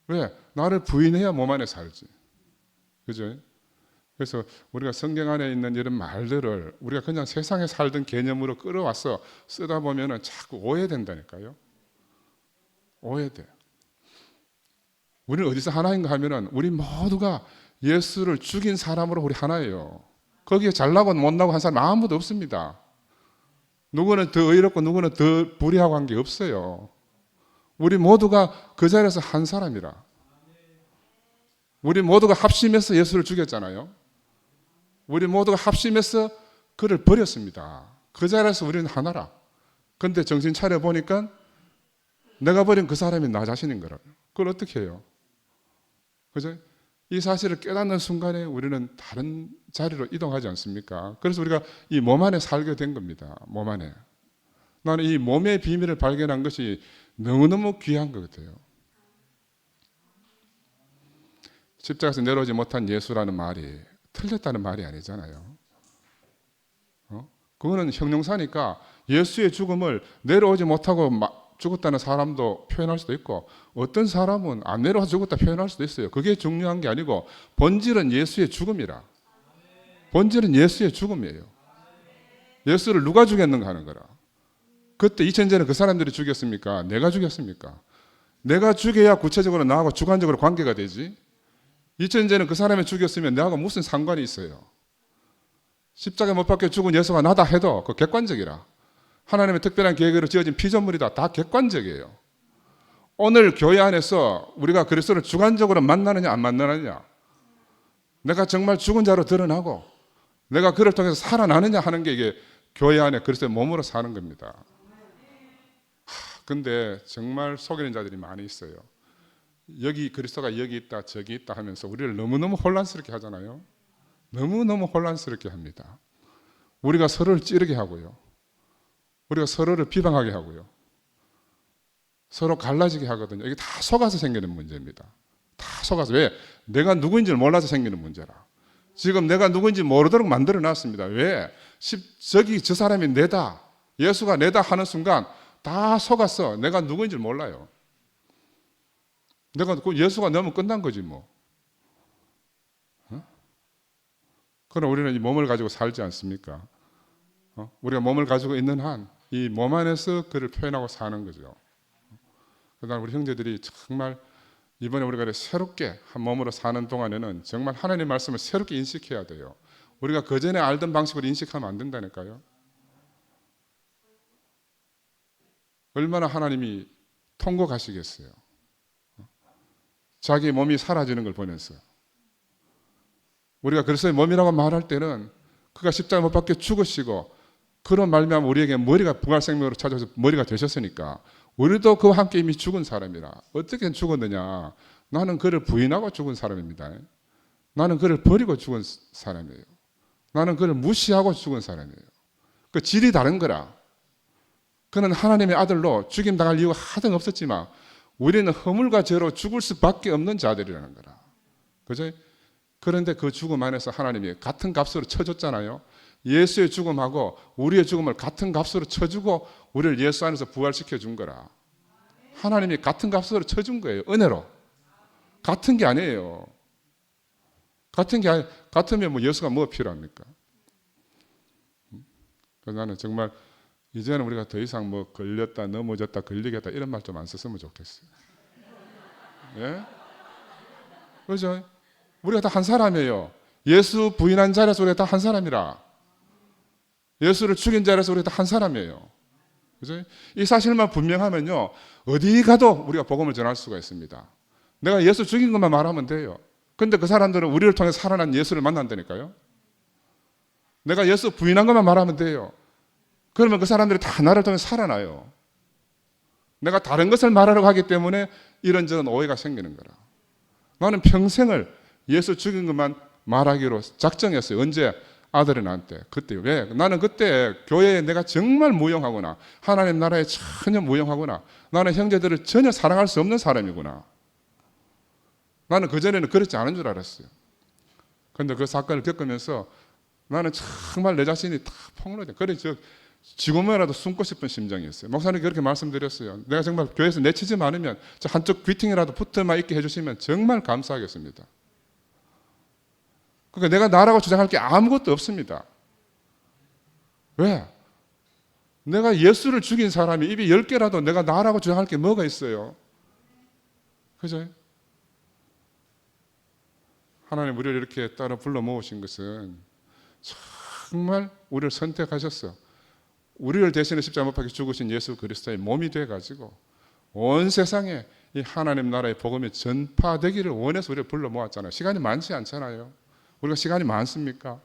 왜? 나를 부인해야 몸 안에 살지. 그죠? 그래서 우리가 성경 안에 있는 이런 말들을 우리가 그냥 세상에 살던 개념으로 끌어와서 쓰다 보면은 자꾸 오해된다니까요. 오해돼. 우리는 어디서 하나인가 하면은 우리 모두가 예수를 죽인 사람으로 우리 하나예요. 거기에 잘나고 못나고 한 사람 아무도 없습니다. 누구는 더 의롭고 누구는 더 불의하고 한 게 없어요. 우리 모두가 그 자리에서 한 사람이라. 우리 모두가 합심해서 예수를 죽였잖아요. 우리 모두가 합심해서 그를 버렸습니다. 그 자리에서 우리는 하나라. 근데 정신 차려 보니까 내가 버린 그 사람이 나 자신인 거라. 그걸 어떻게 해요? 그죠? 이 사실을 깨닫는 순간에 우리는 다른 자리로 이동하지 않습니까? 그래서 우리가 이 몸 안에 살게 된 겁니다. 몸 안에. 나는 이 몸의 비밀을 발견한 것이 너무너무 귀한 것 같아요. 십자가에서 내려오지 못한 예수라는 말이 틀렸다는 말이 아니잖아요. 그거는 형용사니까 예수의 죽음을 내려오지 못하고 죽었다는 사람도 표현할 수도 있고 어떤 사람은 안 내려와서 죽었다 표현할 수도 있어요. 그게 중요한 게 아니고 본질은 예수의 죽음이라. 본질은 예수의 죽음이에요. 예수를 누가 죽였는가 하는 거라. 그때 2000년 전에 그 사람들이 죽였습니까? 내가 죽였습니까? 내가 죽여야 구체적으로 나하고 주관적으로 관계가 되지. 2000년 전에 그 사람이 죽였으면 나하고 무슨 상관이 있어요? 십자가에 못 박혀 죽은 예수가 나다 해도 그 객관적이라. 하나님의 특별한 계획으로 지어진 피조물이다. 다 객관적이에요. 오늘 교회 안에서 우리가 그리스도를 주관적으로 만나느냐 안 만나느냐, 내가 정말 죽은 자로 드러나고 내가 그를 통해서 살아나느냐 하는 게 이게 교회 안에 그리스도의 몸으로 사는 겁니다. 근데 정말 속이는 자들이 많이 있어요. 여기 그리스도가 여기 있다 저기 있다 하면서 우리를 너무너무 혼란스럽게 하잖아요. 너무너무 혼란스럽게 합니다. 우리가 서로를 찌르게 하고요. 우리가 서로를 비방하게 하고요. 서로 갈라지게 하거든요. 이게 다 속아서 생기는 문제입니다. 다 속아서. 왜? 내가 누구인지를 몰라서 생기는 문제라. 지금 내가 누구인지 모르도록 만들어 놨습니다. 왜? 저기 저 사람이 내다, 예수가 내다 하는 순간 다 속았어. 내가 누구인지를 몰라요. 내가 예수가 너무 끝난 거지 뭐. 그럼 우리는 이 몸을 가지고 살지 않습니까? 우리가 몸을 가지고 있는 한 이 몸 안에서 그를 표현하고 사는 거죠. 그다음 우리 형제들이 정말 이번에 우리가 새롭게 한 몸으로 사는 동안에는 정말 하나님의 말씀을 새롭게 인식해야 돼요. 우리가 그전에 알던 방식으로 인식하면 안 된다니까요. 얼마나 하나님이 통곡하시겠어요. 자기 몸이 사라지는 걸 보면서. 우리가 그리스도의 몸이라고 말할 때는 그가 십자가 못 박혀 죽으시고 그런 말미암아 우리에게 머리가 부활생명으로 찾아서 머리가 되셨으니까 우리도 그와 함께 이미 죽은 사람이라. 어떻게 죽었느냐? 나는 그를 부인하고 죽은 사람입니다. 나는 그를 버리고 죽은 사람이에요. 나는 그를 무시하고 죽은 사람이에요. 그 질이 다른 거라. 그는 하나님의 아들로 죽임당할 이유가 하등 없었지만 우리는 허물과 죄로 죽을 수밖에 없는 자들이라는 거라. 그죠? 그런데 그 죽음 안에서 하나님이 같은 값으로 쳐줬잖아요. 예수의 죽음하고 우리의 죽음을 같은 값으로 쳐주고 우리를 예수 안에서 부활시켜 준 거라. 하나님이 같은 값으로 쳐준 거예요. 은혜로. 같은 게 아니에요. 같으면 뭐 예수가 뭐 필요합니까? 그래서 나는 정말 이제는 우리가 더 이상 뭐 걸렸다, 넘어졌다, 걸리겠다 이런 말 좀 안 썼으면 좋겠어요. 예? 그죠? 우리가 다 한 사람이에요. 예수 부인한 자리에서 우리가 다 한 사람이라. 예수를 죽인 자리에서 우리가 다 한 사람이에요. 그죠? 이 사실만 분명하면요, 어디 가도 우리가 복음을 전할 수가 있습니다. 내가 예수 죽인 것만 말하면 돼요. 근데 그 사람들은 우리를 통해 살아난 예수를 만난다니까요. 내가 예수 부인한 것만 말하면 돼요. 그러면 그 사람들이 다 나를 통해 살아나요. 내가 다른 것을 말하려고 하기 때문에 이런저런 오해가 생기는 거라. 나는 평생을 예수 죽인 것만 말하기로 작정했어요. 언제? 아들이 나한테. 그때. 왜? 나는 그때 교회에 내가 정말 무용하구나. 하나님 나라에 전혀 무용하구나. 나는 형제들을 전혀 사랑할 수 없는 사람이구나. 나는 그전에는 그렇지 않은 줄 알았어요. 그런데 그 사건을 겪으면서 나는 정말 내 자신이 다 폭로돼. 그래서 지금이라도 숨고 싶은 심정이었어요. 목사님 그렇게 말씀드렸어요. 내가 정말 교회에서 내치지 않으면 저 한쪽 귀퉁이라도 붙어만 있게 해주시면 정말 감사하겠습니다. 그러니까 내가 나라고 주장할 게 아무것도 없습니다. 왜? 내가 예수를 죽인 사람이 입이 10개라도 내가 나라고 주장할 게 뭐가 있어요? 그죠? 하나님 우리를 이렇게 따라 불러 모으신 것은 정말 우리를 선택하셨어. 우리를 대신해 십자가 못 박혀 죽으신 예수 그리스도의 몸이 돼가지고 온 세상에 이 하나님 나라의 복음이 전파되기를 원해서 우리를 불러 모았잖아요. 시간이 많지 않잖아요. 우리가 시간이 많습니까?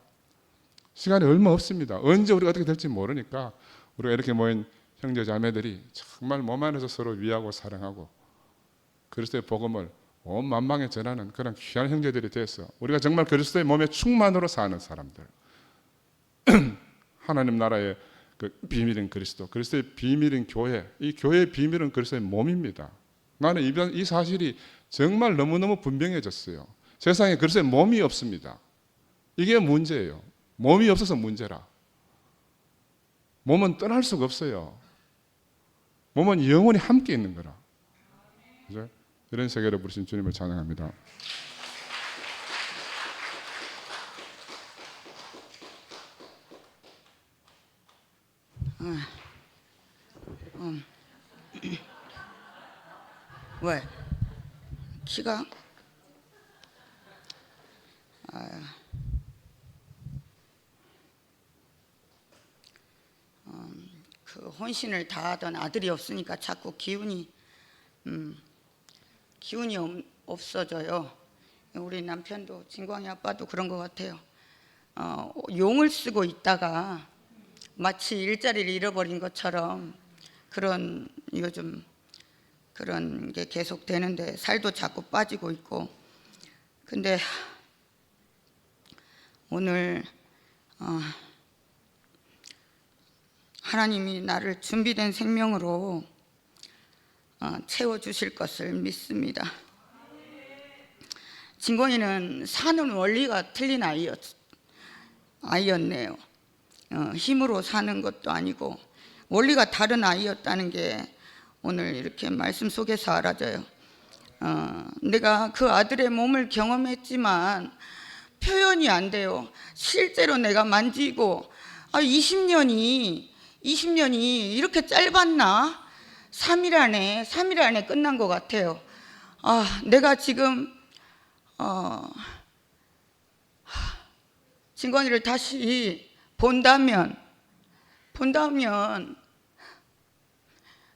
시간이 얼마 없습니다. 언제 우리가 어떻게 될지 모르니까 우리가 이렇게 모인 형제 자매들이 정말 몸 안에서 서로 위하고 사랑하고 그리스도의 복음을 온 만방에 전하는 그런 귀한 형제들이 돼서 우리가 정말 그리스도의 몸의 충만으로 사는 사람들. 하나님 나라의 그 비밀인 그리스도, 그리스도의 비밀인 교회, 이 교회의 비밀은 그리스도의 몸입니다. 나는 이 사실이 정말 너무너무 분명해졌어요. 세상에 그리스도의 몸이 없습니다. 이게 문제예요. 몸이 없어서 문제라. 몸은 떠날 수가 없어요. 몸은 영원히 함께 있는 거라. 그죠? 이런 세계를 부르신 주님을 찬양합니다. 왜? 키가? 그 혼신을 다하던 아들이 없으니까 자꾸 기운이 없어져요. 우리 남편도 진광이 아빠도 그런 것 같아요. 용을 쓰고 있다가 마치 일자리를 잃어버린 것처럼 그런 요즘 그런 게 계속 되는데 살도 자꾸 빠지고 있고. 근데 오늘 하나님이 나를 준비된 생명으로 채워주실 것을 믿습니다. 진권이는 사는 원리가 틀린 아이였네요. 힘으로 사는 것도 아니고 원리가 다른 아이였다는 게 오늘 이렇게 말씀 속에서 알아져요. 내가 그 아들의 몸을 경험했지만 표현이 안 돼요. 실제로 내가 만지고 20년이 이렇게 짧았나? 3일 안에 끝난 것 같아요. 내가 지금 진권이를 다시 본다면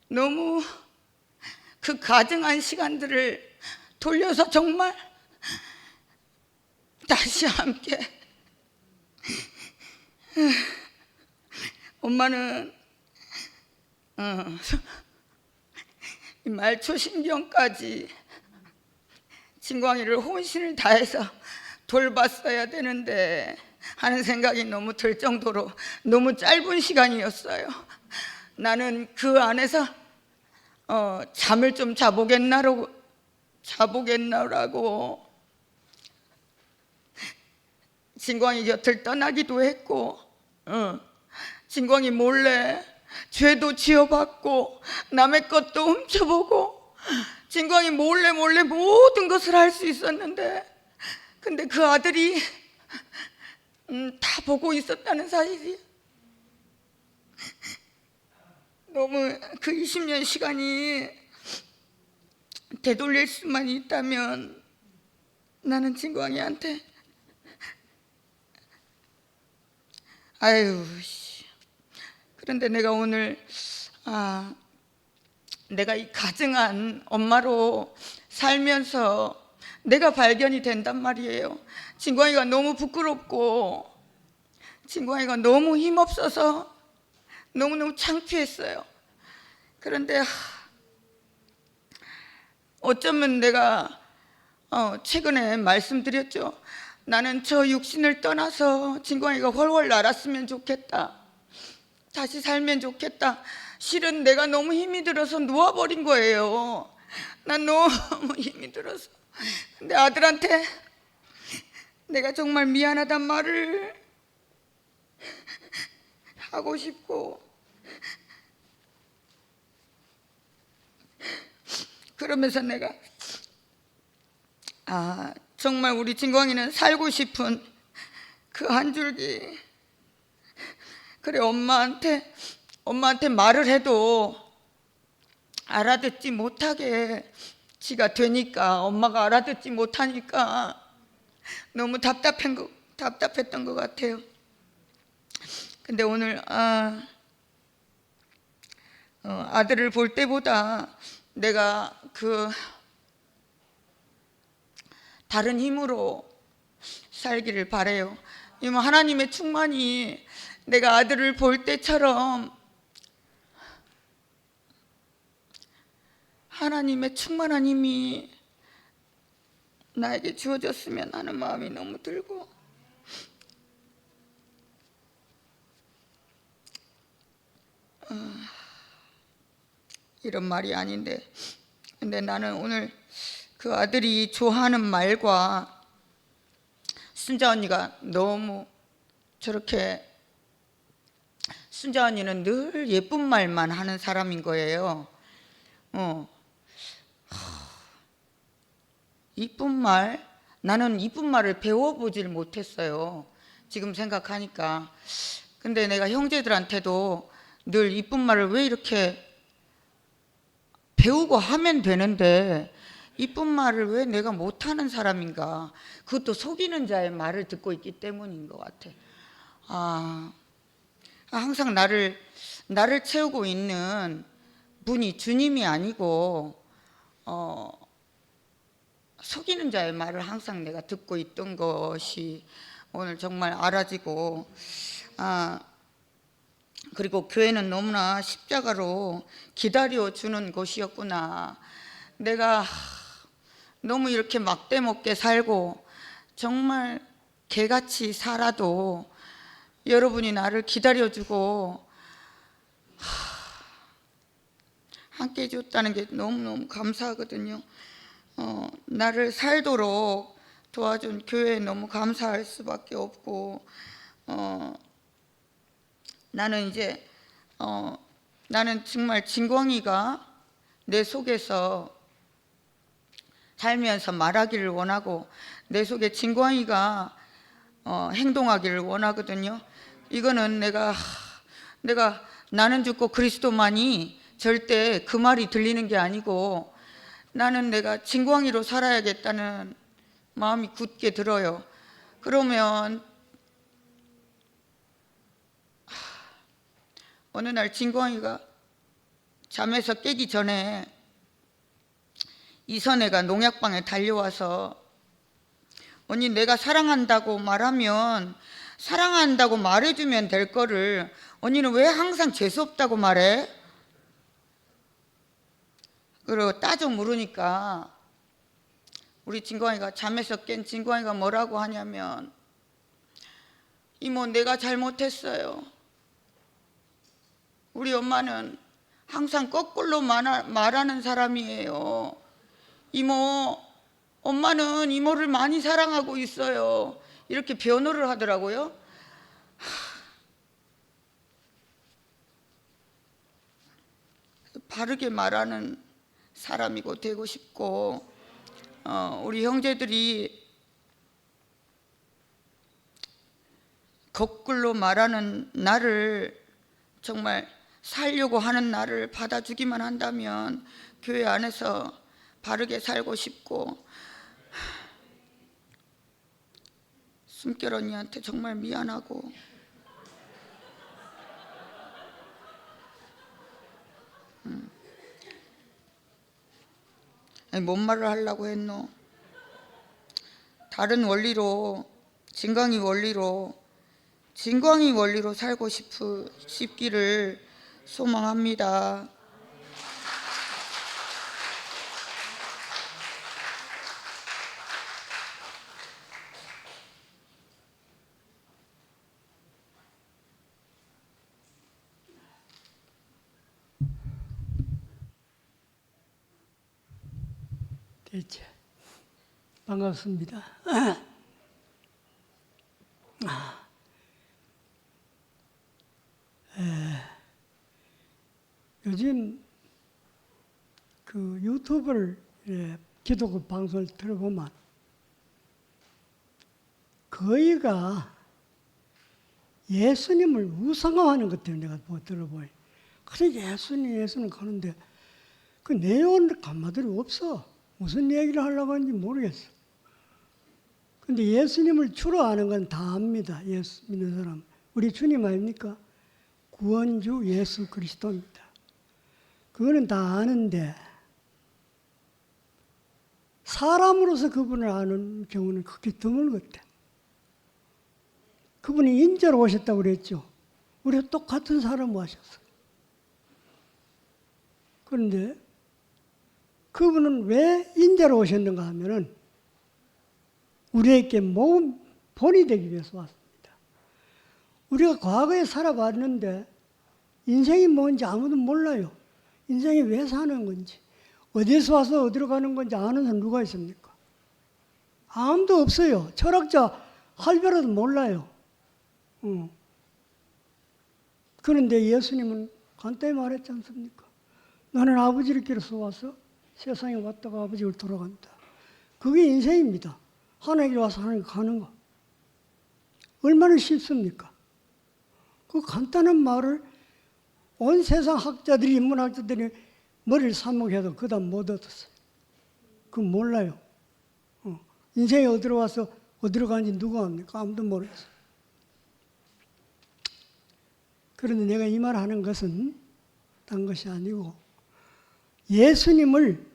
너무 그 가증한 시간들을 돌려서 정말 다시 함께. 엄마는 이 말초 신경까지 진광이를 혼신을 다해서 돌봤어야 되는데 하는 생각이 너무 들 정도로 너무 짧은 시간이었어요. 나는 그 안에서 잠을 좀 자보겠나라고 진광이 곁을 떠나기도 했고, 진광이 몰래 죄도 지어받고 남의 것도 훔쳐보고 진광이 몰래 모든 것을 할 수 있었는데, 근데 그 아들이 다 보고 있었다는 사실이 너무 그 20년 시간이 되돌릴 수만 있다면 나는 진광이한테 그런데 내가 오늘 내가 이 가증한 엄마로 살면서 내가 발견이 된단 말이에요. 진광이가 너무 부끄럽고 진광이가 너무 힘없어서 너무너무 창피했어요. 그런데 어쩌면 내가 최근에 말씀드렸죠. 나는 저 육신을 떠나서 진광이가 훨훨 날았으면 좋겠다. 다시 살면 좋겠다. 실은 내가 너무 힘이 들어서 누워버린 거예요. 난 너무 힘이 들어서. 근데 아들한테 내가 정말 미안하단 말을 하고 싶고, 그러면서 내가 정말 우리 진광이는 살고 싶은 그 한 줄기, 그래 엄마한테 말을 해도 알아듣지 못하게 지가 되니까, 엄마가 알아듣지 못하니까 너무 답답했던 것 같아요. 근데 오늘 아들을 볼 때보다 내가 그 다른 힘으로 살기를 바래요. 하나님의 충만이 내가 아들을 볼 때처럼 하나님의 충만한 힘이 나에게 주어졌으면 하는 마음이 너무 들고, 이런 말이 아닌데, 근데 나는 오늘 그 아들이 좋아하는 말과 순자 언니가 너무 저렇게 순자 언니는 늘 예쁜 말만 하는 사람인 거예요. 이쁜 말, 나는 이쁜 말을 배워보질 못했어요. 지금 생각하니까. 근데 내가 형제들한테도 늘 이쁜 말을 왜 이렇게 배우고 하면 되는데 이쁜 말을 왜 내가 못하는 사람인가. 그것도 속이는 자의 말을 듣고 있기 때문인 것 같아. 항상 나를 채우고 있는 분이 주님이 아니고 속이는 자의 말을 항상 내가 듣고 있던 것이 오늘 정말 알아지고, 그리고 교회는 너무나 십자가로 기다려주는 곳이었구나. 내가 너무 이렇게 막대먹게 살고 정말 개같이 살아도 여러분이 나를 기다려주고 함께 해줬다는 게 너무너무 감사하거든요. 나를 살도록 도와준 교회에 너무 감사할 수밖에 없고, 나는 이제 나는 정말 진광이가 내 속에서 살면서 말하기를 원하고 내 속에 진광이가 행동하기를 원하거든요. 이거는 내가 나는 죽고 그리스도만이 절대 그 말이 들리는 게 아니고 나는 내가 진광이로 살아야겠다는 마음이 굳게 들어요. 그러면 어느 날 진광이가 잠에서 깨기 전에 이선애가 농약방에 달려와서 언니 내가 사랑한다고 말하면 사랑한다고 말해주면 될 거를 언니는 왜 항상 재수없다고 말해? 그리고 따져 물으니까 우리 진광이가 잠에서 깬 진광이가 뭐라고 하냐면 이모 내가 잘못했어요. 우리 엄마는 항상 거꾸로 말하는 사람이에요. 이모 엄마는 이모를 많이 사랑하고 있어요. 이렇게 변호를 하더라고요. 바르게 말하는 사람이고 되고 싶고, 우리 형제들이 거꾸로 말하는 나를 정말 살려고 하는 나를 받아주기만 한다면 교회 안에서 바르게 살고 싶고, 숨결 언니한테 정말 미안하고 아니, 뭔 말을 하려고 했노? 다른 원리로 진광이 원리로 살고 싶기를 소망합니다. 대체 반갑습니다. 요즘 그 유튜브를 기독교 방송을 들어보면 거의가 예수님을 우상화하는 것 때문에 내가 들어보니 그래 예수님 하는데 그 내용은 한마디로 없어. 무슨 얘기를 하려고 하는지 모르겠어. 근데 예수님을 주로 아는 건 다 압니다. 예수 믿는 사람. 우리 주님 아닙니까? 구원주 예수 그리스도입니다. 그거는 다 아는데 사람으로서 그분을 아는 경우는 극히 드문 것 같아요. 그분이 인자로 오셨다고 그랬죠. 우리가 똑같은 사람으로 하셨어요. 그런데 그분은 왜 인자로 오셨는가 하면은 우리에게 모은 본이 되기 위해서 왔습니다. 우리가 과거에 살아봤는데 인생이 뭔지 아무도 몰라요. 인생이 왜 사는 건지, 어디서 와서 어디로 가는 건지 아는 사람 누가 있습니까? 아무도 없어요. 철학자 할배라도 몰라요. 그런데 예수님은 간단히 말했지 않습니까? 나는 아버지를 길어서 와서 세상에 왔다가 아버지를 돌아간다. 그게 인생입니다. 하나님께 와서 하나님 가는 거. 얼마나 쉽습니까? 그 간단한 말을 온 세상 학자들이, 인문학자들이 머리를 삽목해도 그다음 못 얻었어요. 그건 몰라요. 인생이 어디로 와서 어디로 가는지 누가 압니까? 아무도 모르겠어요. 그런데 내가 이 말 하는 것은 딴 것이 아니고 예수님을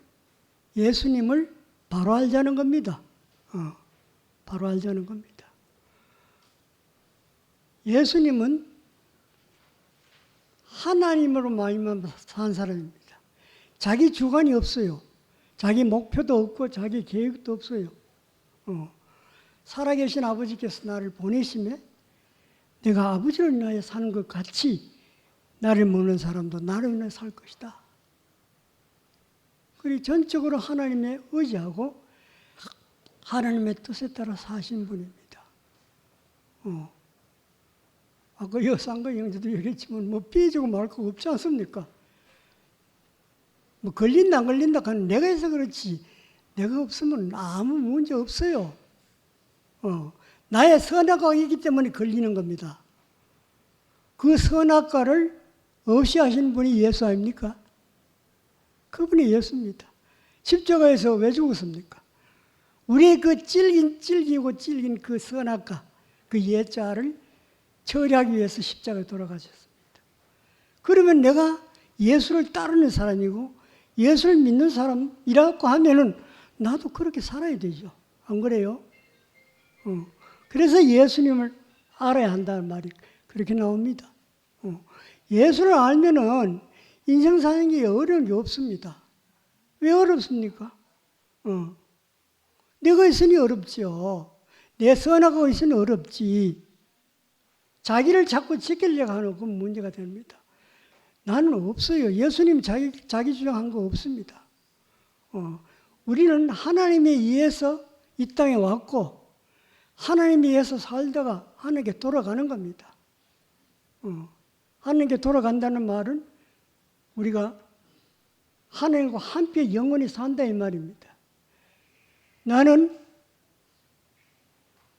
바로 알자는 겁니다. 바로 알자는 겁니다. 예수님은 하나님으로 말미암아 산 사람입니다. 자기 주관이 없어요. 자기 목표도 없고 자기 계획도 없어요. 살아계신 아버지께서 나를 보내심에 내가 아버지를 위하여 사는 것 같이 나를 먹는 사람도 나를 위하여 살 것이다. 그리고 전적으로 하나님에 의지하고 하나님의 뜻에 따라 사신 분입니다. 아까 여상과 형제도 얘기했지만 뭐 삐지고 말 거 없지 않습니까? 뭐 걸린다 안 걸린다 하는 내가 해서 그렇지 내가 없으면 아무 문제 없어요. 나의 선악과가 있기 때문에 걸리는 겁니다. 그 선악과를 없이 하신 분이 예수 아닙니까? 그분이 예수입니다. 십자가에서 왜 죽었습니까? 우리의 그 질긴 그 선악과, 그 예자를 처리하기 위해서 십자가에 돌아가셨습니다. 그러면 내가 예수를 따르는 사람이고 예수를 믿는 사람이라고 하면은 나도 그렇게 살아야 되죠. 안 그래요? 그래서 예수님을 알아야 한다는 말이 그렇게 나옵니다. 예수를 알면은 인생 사는 게 어려운 게 없습니다. 왜 어렵습니까? 내가 있으니 어렵죠. 내 선악하고 있으니 어렵지. 자기를 자꾸 지키려고 하는 건 문제가 됩니다. 나는 없어요. 예수님 자기 주장한 거 없습니다. 우리는 하나님에 의해서 이 땅에 왔고 하나님에 의해서 살다가 하나님께 돌아가는 겁니다. 하나님께 돌아간다는 말은 우리가 하나님과 함께 영원히 산다 이 말입니다. 나는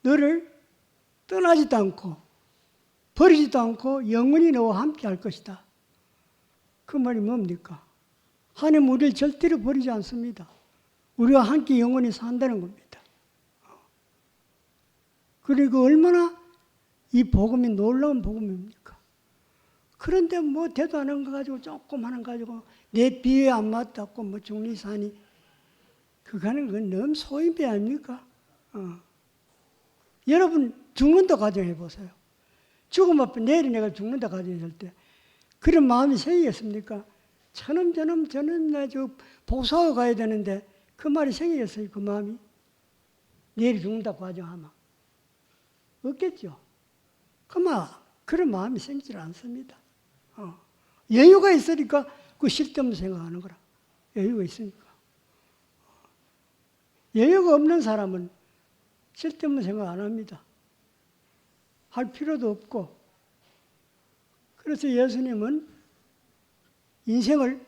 너를 떠나지도 않고 버리지도 않고 영원히 너와 함께 할 것이다. 그 말이 뭡니까? 하나님 우리를 절대로 버리지 않습니다. 우리와 함께 영원히 산다는 겁니다. 그리고 얼마나 이 복음이 놀라운 복음입니까? 그런데 뭐 대도 안 한 거 가지고 조금 하는 거 가지고 내 비에 안 맞다고 뭐 중리사니 그거는 그건 너무 소인배 아닙니까? 여러분 죽는다 가정해 보세요. 죽음 앞에 내일 내가 죽는다 가정했을 때 그런 마음이 생기겠습니까? 저놈 나 저 복수하고 가야 되는데 그 말이 생기겠어요? 그 마음이 내일 죽는다고 가정하면 없겠죠. 그런 마음이 생기질 않습니다. 여유가 있으니까 그 쓸데없는 생각하는 거라. 여유가 있으니까. 여유가 없는 사람은 쓸데없는 생각 안 합니다. 할 필요도 없고. 그래서 예수님은 인생을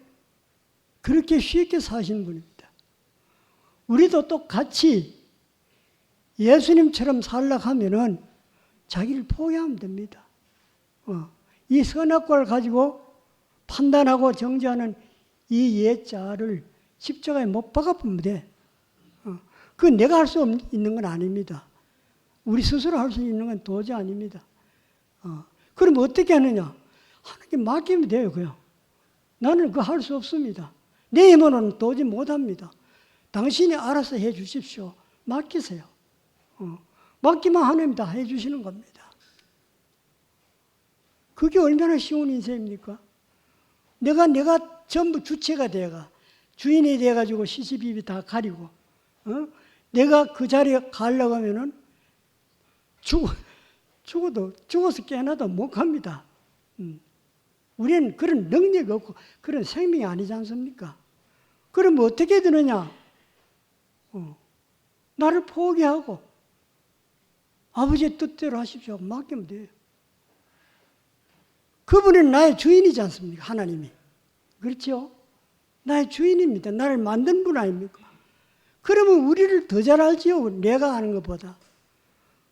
그렇게 쉽게 사신 분입니다. 우리도 똑같이 예수님처럼 살려고 하면은 자기를 포기하면 됩니다. 이 선악과를 가지고 판단하고 정죄하는 이 예자를 십자가에 못 박아보면 돼. 그건 내가 할 수 있는 건 아닙니다. 우리 스스로 할 수 있는 건 도저히 아닙니다. 그럼 어떻게 하느냐? 하나님께 맡기면 돼요, 그냥. 나는 그거 할 수 없습니다. 내 힘으로는 도저히 못합니다. 당신이 알아서 해 주십시오. 맡기세요. 맡기면 하나님 다 해 주시는 겁니다. 그게 얼마나 쉬운 인생입니까? 내가 전부 주체가 돼가 주인이 돼가지고 시시비비 다 가리고 내가 그 자리에 가려고 하면은 죽어서 깨어나도 못 갑니다. 우리는 그런 능력이 없고 그런 생명이 아니지 않습니까? 그러면 어떻게 되느냐? 나를 포기하고 아버지의 뜻대로 하십시오. 맡기면 돼요. 그분은 나의 주인이지 않습니까? 하나님이. 그렇죠? 나의 주인입니다. 나를 만든 분 아닙니까? 그러면 우리를 더 잘 알지요. 내가 아는 것보다.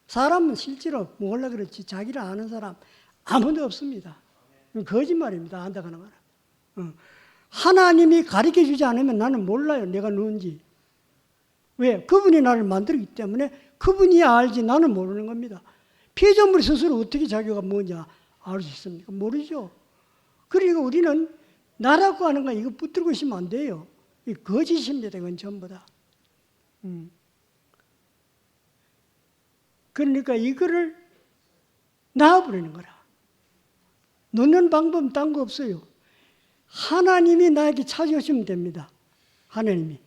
사람은 실제로 몰라 그렇지 자기를 아는 사람 아무도 없습니다. 거짓말입니다. 안다고 하는 거는. 하나님이 가르쳐 주지 않으면 나는 몰라요. 내가 누군지. 왜? 그분이 나를 만들었기 때문에 그분이 알지 나는 모르는 겁니다. 피조물 스스로 어떻게 자기가 뭔지 알 수 있습니까? 모르죠. 그러니까 우리는 나라고 하는 거 이거 붙들고 있으면 안 돼요. 이 거짓입니다. 이건 전부 다. 그러니까 이거를 놔버리는 거라. 놓는 방법은 딴 거 없어요. 하나님이 나에게 찾아오시면 됩니다. 하나님이.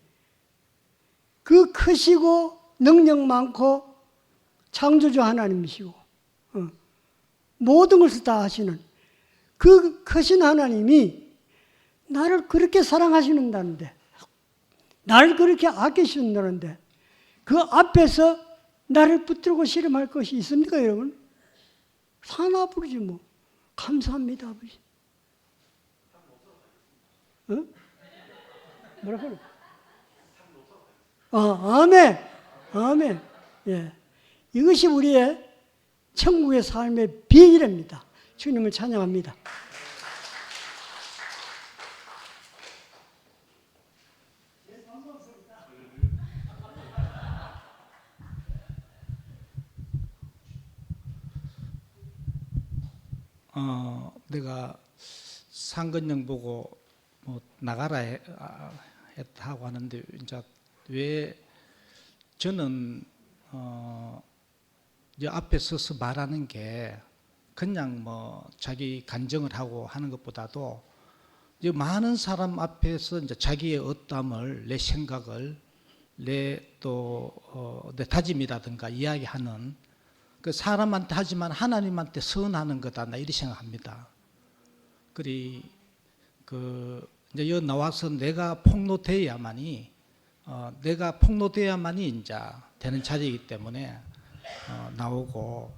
그 크시고 능력 많고 창조주 하나님이시고 모든 것을 다 하시는 그 크신 하나님이 나를 그렇게 사랑하시는다는데 나를 그렇게 아끼신다는데 그 앞에서 나를 붙들고 씨름할 것이 있습니까 여러분? 사나 부르지 뭐. 감사합니다 아버지. 뭐라고 그래? 아멘. 아멘. 예. 이것이 우리의 천국의 삶의 비결입니다. 주님을 찬양합니다. 내가 상근령 보고 뭐 나가라 하고 하는데 이제 왜 저는 이제 앞에 서서 말하는 게 그냥 뭐 자기 간증을 하고 하는 것보다도 이제 많은 사람 앞에서 이제 자기의 어담을 내 생각을 내 다짐이라든가 이야기하는 그 사람한테 하지만 하나님한테 선하는 거다 나 이렇게 생각합니다. 그리 이제 여기 나와서 내가 폭로돼야만이 이제 되는 자리이기 때문에 나오고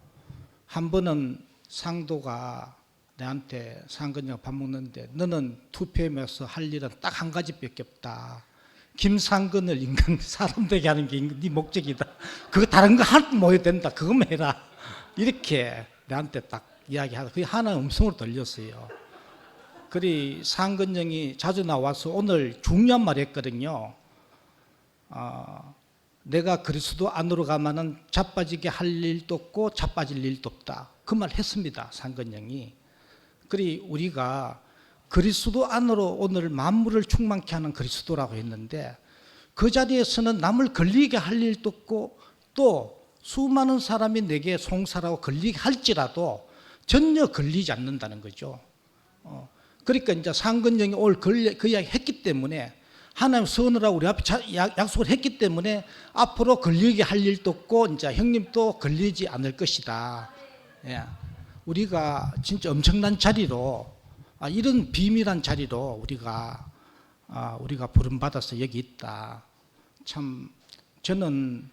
한 번은 상도가 내한테 상근이가 밥 먹는데 너는 투표하면서 할 일은 딱 한 가지밖에 없다. 김상근을 인간 사람 되게 하는 게 네 목적이다. 그거 다른 거 하나도 못 해도 된다. 그것만 해라. 이렇게 내한테 딱 이야기하다. 그게 하나 음성으로 들렸어요. 그리 상근영이 자주 나와서 오늘 중요한 말 했거든요. 내가 그리스도 안으로 가면은 자빠지게 할 일도 없고 자빠질 일도 없다. 그 말 했습니다. 상근영이. 그리 우리가 그리스도 안으로 오늘 만물을 충만케 하는 그리스도라고 했는데 그 자리에서는 남을 걸리게 할 일도 없고 또 수많은 사람이 내게 송사라고 걸리게 할지라도 전혀 걸리지 않는다는 거죠. 그러니까 이제 상근영이 오늘 그 이야기 했기 때문에 하나님 선으라고 우리 앞에 약속을 했기 때문에 앞으로 걸리게 할 일도 없고 이제 형님도 걸리지 않을 것이다. 예. 우리가 진짜 엄청난 자리로 이런 비밀한 자리로 우리가 부름받아서 여기 있다. 참 저는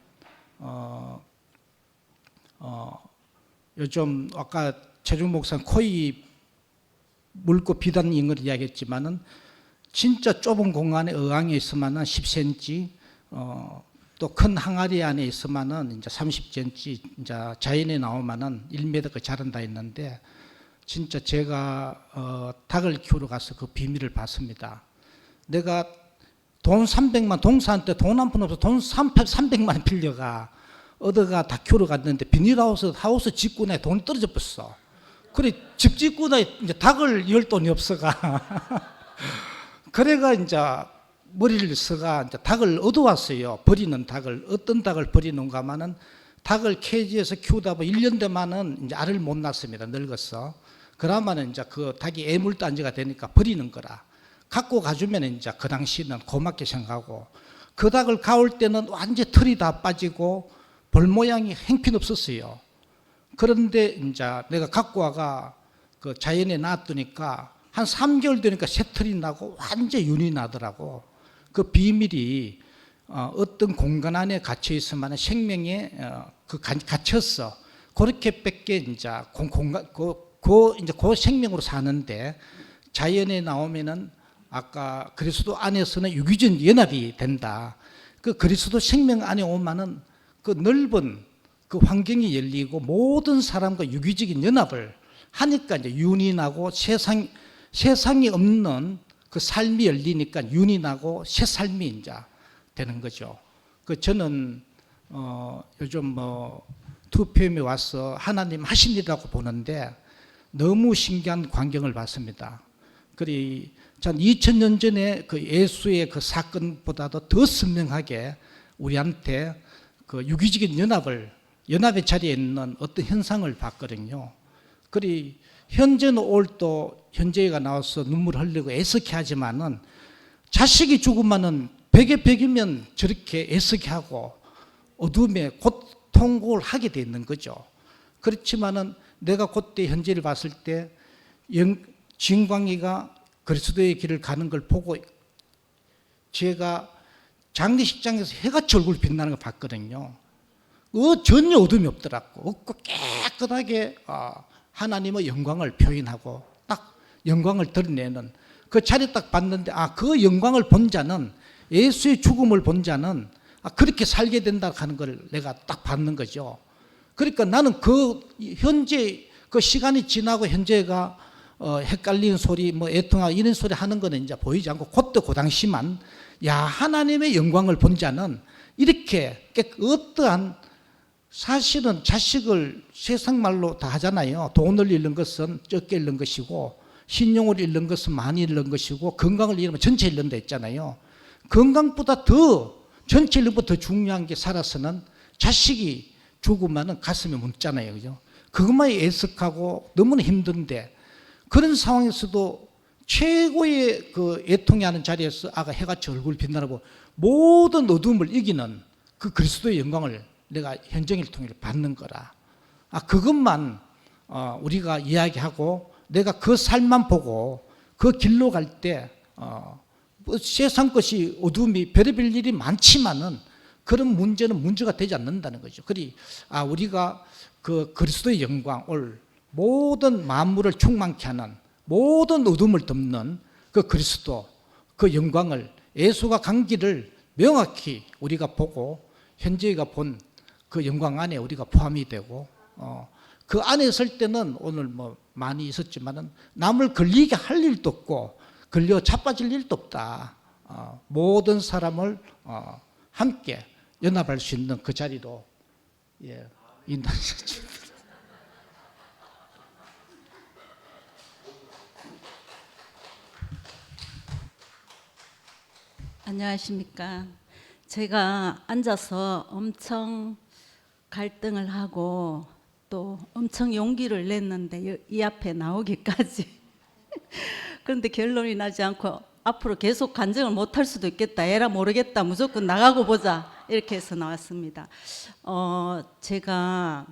요즘 아까 최종 목사 코이 묽고 비단 걸 이야기했지만은 진짜 좁은 공간에 어항에 있으면은 10cm, 또 큰 항아리 안에 있으면은 이제 30cm, 이제 자연에 나오면은 1m가 자란다 했는데 진짜 제가 닭을 키우러 가서 그 비밀을 봤습니다. 내가 돈 300만 동사한테 돈 한 푼 없어 돈 300만 원 빌려가 얻어가 닭 키우러 갔는데 비닐하우스 짓고 내 돈이 떨어져 버렸어. 그래 집 짓고 나 이제 닭을 열 돈이 없어가. 그래가 이제 머리를 써가 이제 닭을 얻어왔어요. 버리는 닭을 어떤 닭을 버리는가 하면은 닭을 케이지에서 키우다 보면 1년 되면은 이제 알을 못 낳습니다. 늙었어. 그러면은 이제 그 닭이 애물단지가 되니까 버리는 거라. 갖고 가주면 이제 그 당시는 고맙게 생각하고 그 닭을 가올 때는 완전 털이 다 빠지고 볼 모양이 형편없었어요. 그런데 이제 내가 갖고 와가 그 자연에 놔두니까 한 3개월 되니까 새털이 나고 완전 윤이 나더라고. 그 비밀이 어떤 공간 안에 갇혀 있으면 생명에 갇혔어. 그렇게 뺏게 이제 그 생명으로 사는데 자연에 나오면은 아까 그리스도 안에서는 유기적 연합이 된다. 그 그리스도 생명 안에 오면은 그 넓은 그 환경이 열리고 모든 사람과 유기적인 연합을 하니까 이제 윤이 나고 세상이 없는 그 삶이 열리니까 윤이 나고 새 삶이 이제 되는 거죠. 그 저는 요즘 뭐 투표에 와서 하나님 하신 일이라고 보는데 너무 신기한 광경을 봤습니다. 그리 전 2000년 전에 그 예수의 그 사건보다도 더 선명하게 우리한테 그 유기적인 연합의 자리에 있는 어떤 현상을 봤거든요. 그리 현재는 올또 현재가 나와서 눈물 흘리고 애석해 하지만은 자식이 죽으면은 100에 100이면 저렇게 애석해 하고 어둠에 고통을 하게 돼 있는 거죠. 그렇지만은 내가 그때 현재를 봤을 때 진광이가 그리스도의 길을 가는 걸 보고 제가 장례식장에서 해같이 얼굴 빛나는 걸 봤거든요. 전혀 어둠이 없더라고. 없고 깨끗하게 하나님의 영광을 표현하고 딱 영광을 드러내는 그 자리 딱 봤는데 그 영광을 본 자는 예수의 죽음을 본 자는 그렇게 살게 된다 하는 걸 내가 딱 받는 거죠. 그러니까 나는 그 현재 그 시간이 지나고 현재가 헷갈리는 소리 뭐 애통하고 이런 소리 하는 거는 이제 보이지 않고 그때 그 당시만 하나님의 영광을 본 자는 이렇게 어떠한 사실은 자식을 세상 말로 다 하잖아요. 돈을 잃는 것은 적게 잃는 것이고 신용을 잃는 것은 많이 잃는 것이고 건강을 잃으면 전체 잃는다 했잖아요. 건강보다 전체 잃는 것보다 더 중요한 게 살아서는 자식이 죽으면 가슴에 묻잖아요. 그죠? 그것만 애석하고 너무나 힘든데 그런 상황에서도 최고의 그 애통이 하는 자리에서 해같이 얼굴 빛나고 모든 어둠을 이기는 그 그리스도의 영광을 내가 현정일 통해 받는 거라. 그것만 우리가 이야기하고 내가 그 삶만 보고 그 길로 갈 때 세상 것이 어둠이 별의별 일이 많지만은 그런 문제는 문제가 되지 않는다는 거죠. 그리 우리가 그 그리스도의 영광 올 모든 만물을 충만케 하는 모든 어둠을 덮는 그 그리스도 그 영광을 예수가 간 길을 명확히 우리가 보고 현재가 본 그 영광 안에 우리가 포함이 되고 그 안에 있을 때는 오늘 뭐 많이 있었지만은 남을 걸리게 할 일도 없고 걸려 자빠질 일도 없다. 모든 사람을 함께 연합할 수 있는 그 자리로 인도하셨습니다. 안녕하십니까. 제가 앉아서 엄청 갈등을 하고 또 엄청 용기를 냈는데 이 앞에 나오기까지 그런데 결론이 나지 않고 앞으로 계속 간증을 못할 수도 있겠다. 에라 모르겠다. 무조건 나가고 보자. 이렇게 해서 나왔습니다. 제가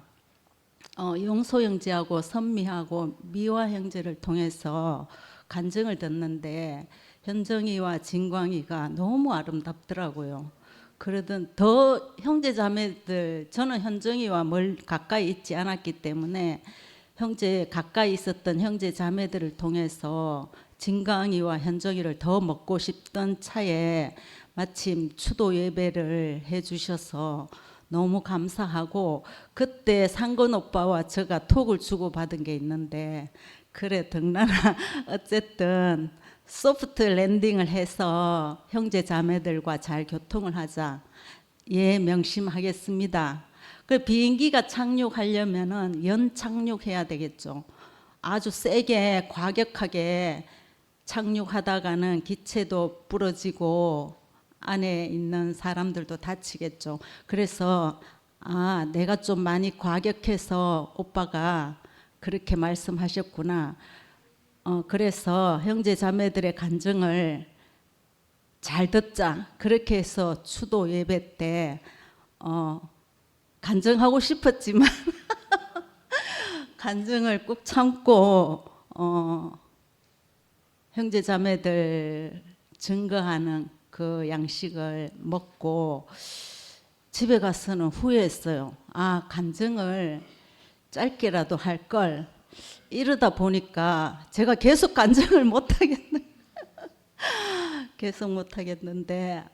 용소 형제하고 선미하고 미화 형제를 통해서 간증을 듣는데 현정이와 진광이가 너무 아름답더라고요. 그러던 더 형제 자매들, 저는 현정이와 가까이 있지 않았기 때문에 가까이 있었던 형제 자매들을 통해서 진광이와 현정이를 더 먹고 싶던 차에 마침 추도 예배를 해주셔서 너무 감사하고 그때 상건 오빠와 제가 톡을 주고받은 게 있는데 그래 덕란아 어쨌든 소프트 랜딩을 해서 형제 자매들과 잘 교통을 하자. 예, 명심하겠습니다. 그 비행기가 착륙하려면은 연착륙해야 되겠죠. 아주 세게 과격하게 착륙하다가는 기체도 부러지고 안에 있는 사람들도 다치겠죠. 그래서 내가 좀 많이 과격해서 오빠가 그렇게 말씀하셨구나. 그래서 형제 자매들의 간증을 잘 듣자. 그렇게 해서 추도 예배 때 간증하고 싶었지만 간증을 꾹 참고 형제 자매들 증거하는 그 양식을 먹고 집에 가서는 후회했어요. 간증을 짧게라도 할 걸. 이러다 보니까 제가 계속 간증을 못 하겠네. 계속 못 하겠는데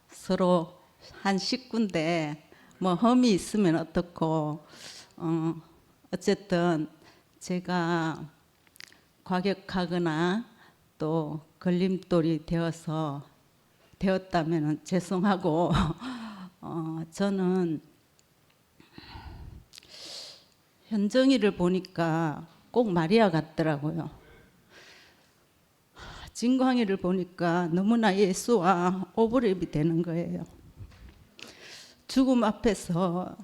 서로 한 식구인데 뭐 험이 있으면 어떻고 어쨌든 제가 과격하거나 또 걸림돌이 되었다면 죄송하고 저는 현정이를 보니까 꼭 마리아 같더라고요. 진광이를 보니까 너무나 예수와 오버랩이 되는 거예요. 죽음 앞에서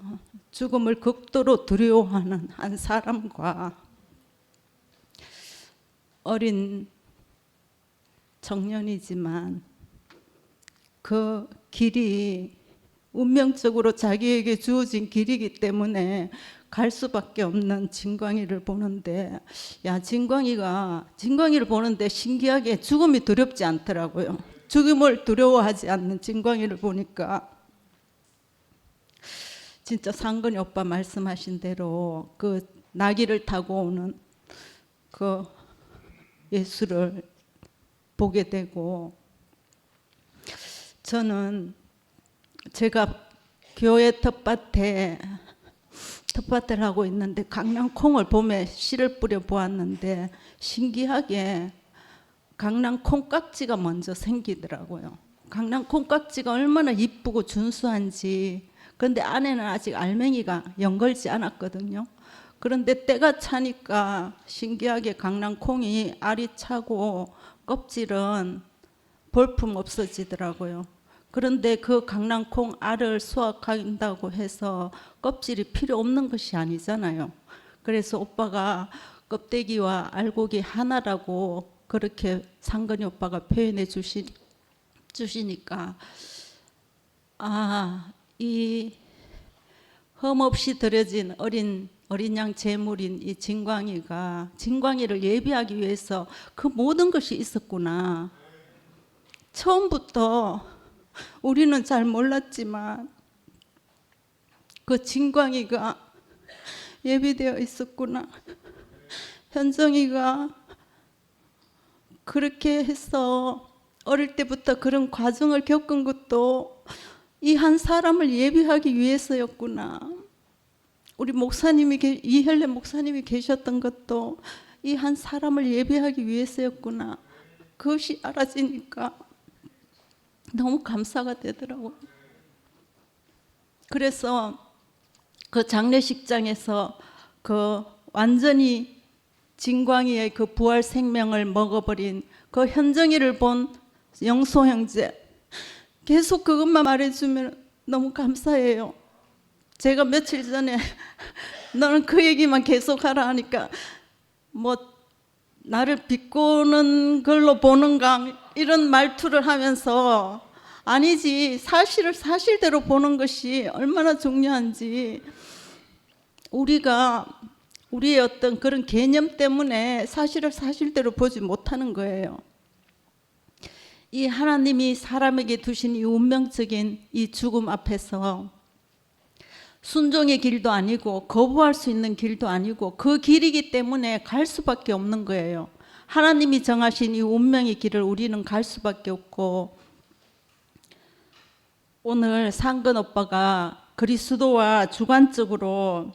죽음을 극도로 두려워하는 한 사람과 어린 청년이지만 그 길이 운명적으로 자기에게 주어진 길이기 때문에 갈 수밖에 없는 진광이를 보는데, 진광이를 보는데 신기하게 죽음이 두렵지 않더라고요. 죽음을 두려워하지 않는 진광이를 보니까 진짜 상근이 오빠 말씀하신 대로 그 나귀를 타고 오는 그 예수를 보게 되고, 저는 제가 교회 텃밭을 하고 있는데 강낭콩을 봄에 씨를 뿌려 보았는데 신기하게 강낭콩 깍지가 먼저 생기더라고요. 강낭콩 깍지가 얼마나 이쁘고 준수한지. 그런데 안에는 아직 알맹이가 연걸지 않았거든요. 그런데 때가 차니까 신기하게 강낭콩이 알이 차고 껍질은 볼품 없어지더라고요. 그런데 그 강낭콩 알을 수확한다고 해서 껍질이 필요 없는 것이 아니잖아요. 그래서 오빠가 껍데기와 알곡이 하나라고 그렇게 상근이 오빠가 표현해 주시니까 이 흠없이 들여진 어린 양 제물인 이 진광이를 예비하기 위해서 그 모든 것이 있었구나. 처음부터 우리는 잘 몰랐지만 그 진광이가 예비되어 있었구나. 현정이가 그렇게 해서 어릴 때부터 그런 과정을 겪은 것도 이 한 사람을 예비하기 위해서였구나. 우리 이혈래 목사님이 계셨던 것도 이 한 사람을 예비하기 위해서였구나. 그것이 알아지니까 너무 감사가 되더라고요. 그래서 그 장례식장에서 그 완전히 진광이의 그 부활 생명을 먹어버린 그 현정이를 본 영소 형제, 계속 그것만 말해주면 너무 감사해요. 제가 며칠 전에 너는 그 얘기만 계속하라 하니까 뭐 나를 비꼬는 걸로 보는가 이런 말투를 하면서, 아니지, 사실을 사실대로 보는 것이 얼마나 중요한지. 우리가 우리의 어떤 그런 개념 때문에 사실을 사실대로 보지 못하는 거예요. 이 하나님이 사람에게 두신 이 운명적인 이 죽음 앞에서 순종의 길도 아니고 거부할 수 있는 길도 아니고 그 길이기 때문에 갈 수밖에 없는 거예요. 하나님이 정하신 이 운명의 길을 우리는 갈 수밖에 없고, 오늘 상근 오빠가 그리스도와 주관적으로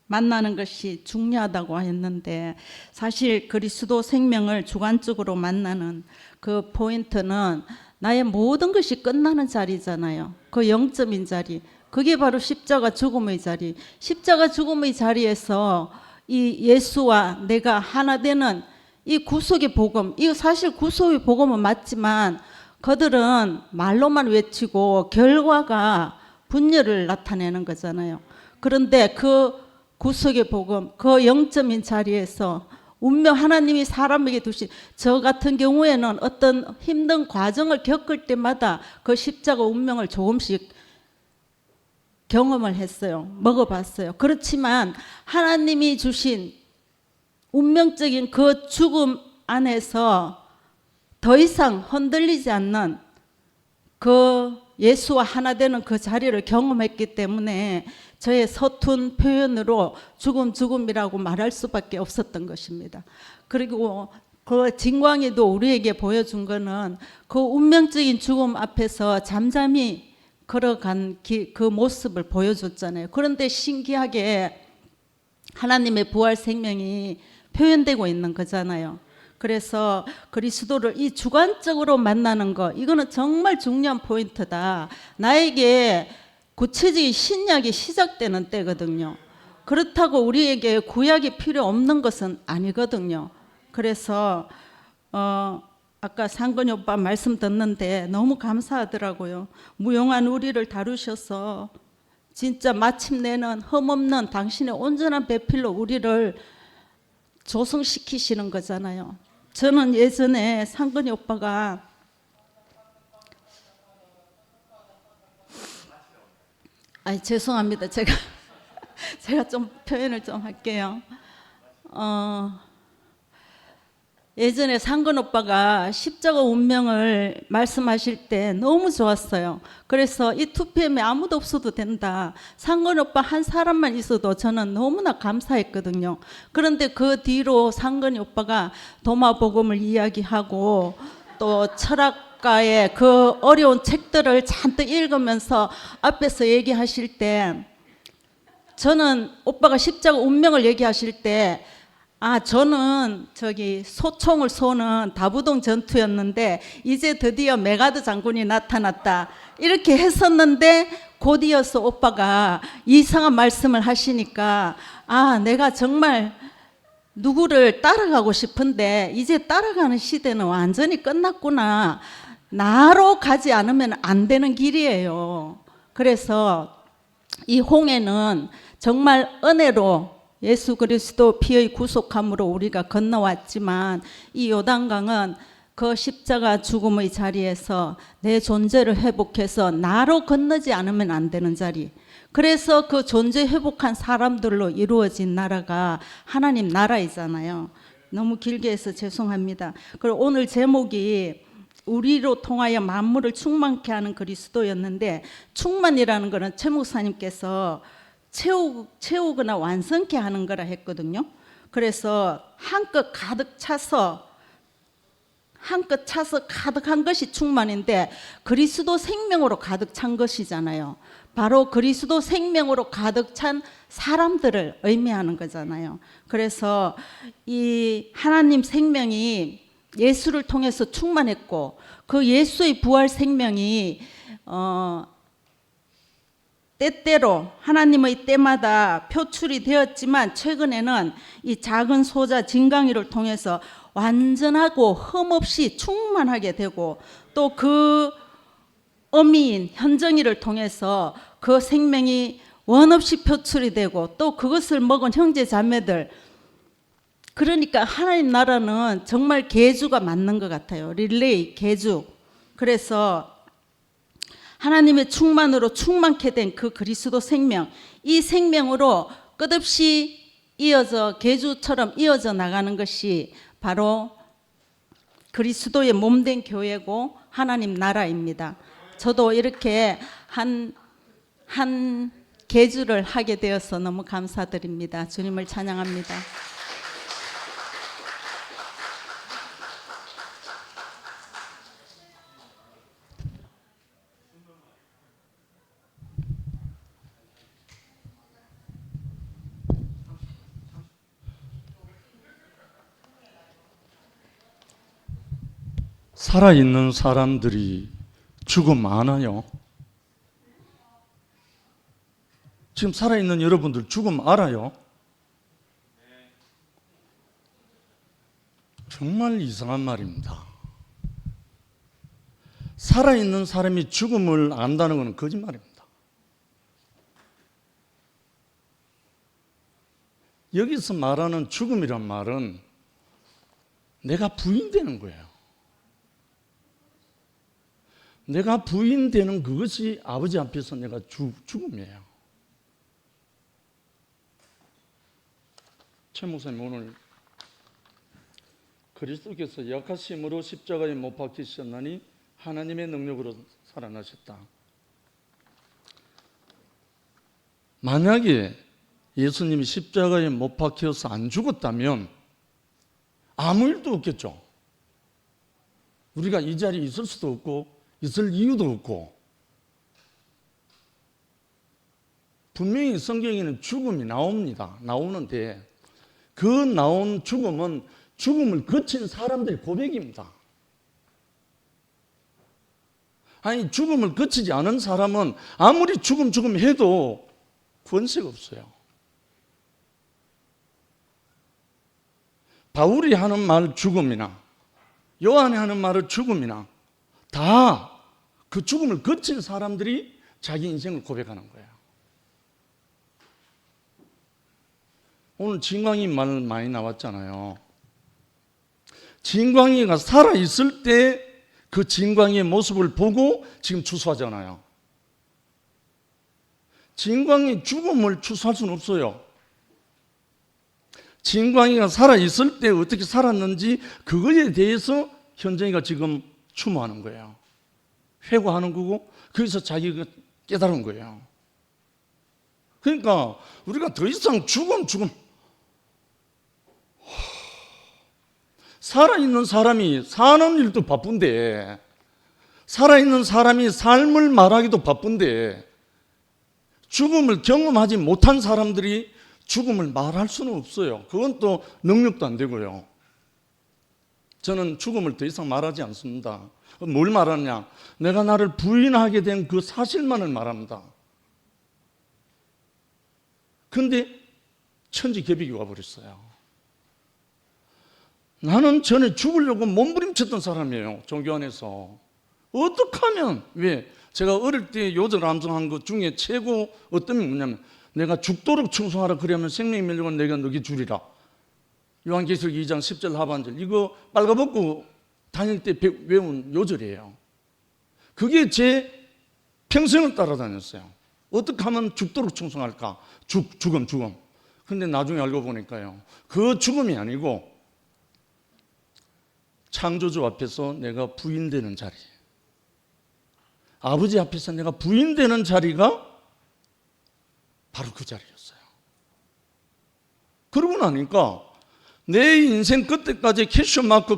만나는 것이 중요하다고 했는데, 사실 그리스도 생명을 주관적으로 만나는 그 포인트는 나의 모든 것이 끝나는 자리잖아요. 그 영점인 자리, 그게 바로 십자가 죽음의 자리. 십자가 죽음의 자리에서 이 예수와 내가 하나 되는 이 구속의 복음, 이거 사실 구속의 복음은 맞지만 그들은 말로만 외치고 결과가 분열을 나타내는 거잖아요. 그런데 그 구속의 복음, 그 영점인 자리에서 운명, 하나님이 사람에게 두신, 저 같은 경우에는 어떤 힘든 과정을 겪을 때마다 그 십자가 운명을 조금씩 경험을 했어요. 먹어봤어요. 그렇지만 하나님이 주신 운명적인 그 죽음 안에서 더 이상 흔들리지 않는 그 예수와 하나 되는 그 자리를 경험했기 때문에 저의 서툰 표현으로 죽음이라고 말할 수밖에 없었던 것입니다. 그리고 그 진광이도 우리에게 보여준 거는 그 운명적인 죽음 앞에서 잠잠히 걸어간 그 모습을 보여줬잖아요. 그런데 신기하게 하나님의 부활 생명이 표현되고 있는 거잖아요. 그래서 그리스도를 이 주관적으로 만나는 거, 이거는 정말 중요한 포인트다. 나에게 구체적인 신약이 시작되는 때거든요. 그렇다고 우리에게 구약이 필요 없는 것은 아니거든요. 그래서 아까 상근이 오빠 말씀 듣는데 너무 감사하더라고요. 무용한 우리를 다루셔서 진짜 마침내는 흠없는 당신의 온전한 배필로 우리를 조성시키시는 거잖아요. 저는 예전에 상근이 오빠가 죄송합니다. 제가 좀 표현을 좀 할게요. 예전에 상근 오빠가 십자가 운명을 말씀하실 때 너무 좋았어요. 그래서 이 2PM에 아무도 없어도 된다. 상근 오빠 한 사람만 있어도 저는 너무나 감사했거든요. 그런데 그 뒤로 상근 오빠가 도마복음을 이야기하고 또 철학가의 그 어려운 책들을 잔뜩 읽으면서 앞에서 얘기하실 때 저는 오빠가 십자가 운명을 얘기하실 때 저는 소총을 쏘는 다부동 전투였는데 이제 드디어 메가드 장군이 나타났다 이렇게 했었는데 곧이어서 오빠가 이상한 말씀을 하시니까 내가 정말 누구를 따라가고 싶은데 이제 따라가는 시대는 완전히 끝났구나. 나로 가지 않으면 안 되는 길이에요. 그래서 이 홍해는 정말 은혜로 예수 그리스도 피의 구속함으로 우리가 건너왔지만 이 요단강은 그 십자가 죽음의 자리에서 내 존재를 회복해서 나로 건너지 않으면 안 되는 자리. 그래서 그 존재 회복한 사람들로 이루어진 나라가 하나님 나라이잖아요. 너무 길게 해서 죄송합니다. 그리고 오늘 제목이 우리로 통하여 만물을 충만케 하는 그리스도였는데 충만이라는 것은 최 목사님께서 채우거나 완성케 하는 거라 했거든요. 그래서 한껏 차서 가득한 것이 충만인데 그리스도 생명으로 가득 찬 것이잖아요. 바로 그리스도 생명으로 가득 찬 사람들을 의미하는 거잖아요. 그래서 이 하나님 생명이 예수를 통해서 충만했고 그 예수의 부활 생명이 때때로 하나님의 때마다 표출이 되었지만 최근에는 이 작은 소자 진강이를 통해서 완전하고 흠없이 충만하게 되고 또 그 어미인 현정이를 통해서 그 생명이 원없이 표출이 되고 또 그것을 먹은 형제 자매들, 그러니까 하나님 나라는 정말 계주가 맞는 것 같아요. 릴레이, 계주. 그래서 하나님의 충만으로 충만케 된 그 그리스도 생명, 이 생명으로 끝없이 계주처럼 이어져 나가는 것이 바로 그리스도의 몸된 교회고 하나님 나라입니다. 저도 이렇게 한 계주를 하게 되어서 너무 감사드립니다. 주님을 찬양합니다. 살아있는 사람들이 죽음 아나요? 지금 살아있는 여러분들 죽음 알아요? 정말 이상한 말입니다. 살아있는 사람이 죽음을 안다는 것은 거짓말입니다. 여기서 말하는 죽음이란 말은 내가 부인되는 거예요. 내가 부인되는 그것이 아버지 앞에서 내가 죽음이에요. 최 목사님 오늘 그리스도께서 약하심으로 십자가에 못 박히셨나니 하나님의 능력으로 살아나셨다. 만약에 예수님이 십자가에 못 박혀서 안 죽었다면 아무 일도 없겠죠. 우리가 이 자리에 있을 수도 없고 있을 이유도 없고, 분명히 성경에는 죽음이 나오는데 그 나온 죽음은 죽음을 거친 사람들의 고백입니다. 아니, 죽음을 거치지 않은 사람은 아무리 죽음 해도 권세가 없어요. 바울이 하는 말 죽음이나 요한이 하는 말을 죽음이나 다 그 죽음을 거친 사람들이 자기 인생을 고백하는 거예요. 오늘 진광이 말 많이 나왔잖아요. 진광이가 살아있을 때 그 진광이의 모습을 보고 지금 추수하잖아요. 진광이 죽음을 추수할 수는 없어요. 진광이가 살아있을 때 어떻게 살았는지 그거에 대해서 현정이가 지금 추모하는 거예요. 회고하는 거고, 거기서 자기가 깨달은 거예요. 그러니까 우리가 더 이상 죽음 살아있는 사람이 사는 일도 바쁜데, 살아있는 사람이 삶을 말하기도 바쁜데, 죽음을 경험하지 못한 사람들이 죽음을 말할 수는 없어요. 그건 또 능력도 안 되고요. 저는 죽음을 더 이상 말하지 않습니다. 뭘 말하냐? 내가 나를 부인하게 된 그 사실만을 말합니다. 근데 천지개벽이 와버렸어요. 나는 전에 죽으려고 몸부림쳤던 사람이에요. 종교 안에서. 어떻게 하면, 왜? 제가 어릴 때 요절 암송한 것 중에 최고 어떤 게 뭐냐면, 내가 죽도록 충성하라, 그러면 생명이 밀려면 내가 너게 주리라. 요한계시록 2장 10절 하반절. 이거 빨가벗고 다닐 때 외운 요절이에요. 그게 제 평생을 따라다녔어요. 어떻게 하면 죽도록 충성할까? 죽음. 근데 나중에 알고 보니까요, 그 죽음이 아니고 창조주 앞에서 내가 부인되는 자리, 아버지 앞에서 내가 부인되는 자리가 바로 그 자리였어요. 그러고 나니까 내 인생 끝때까지 퀘스천 마크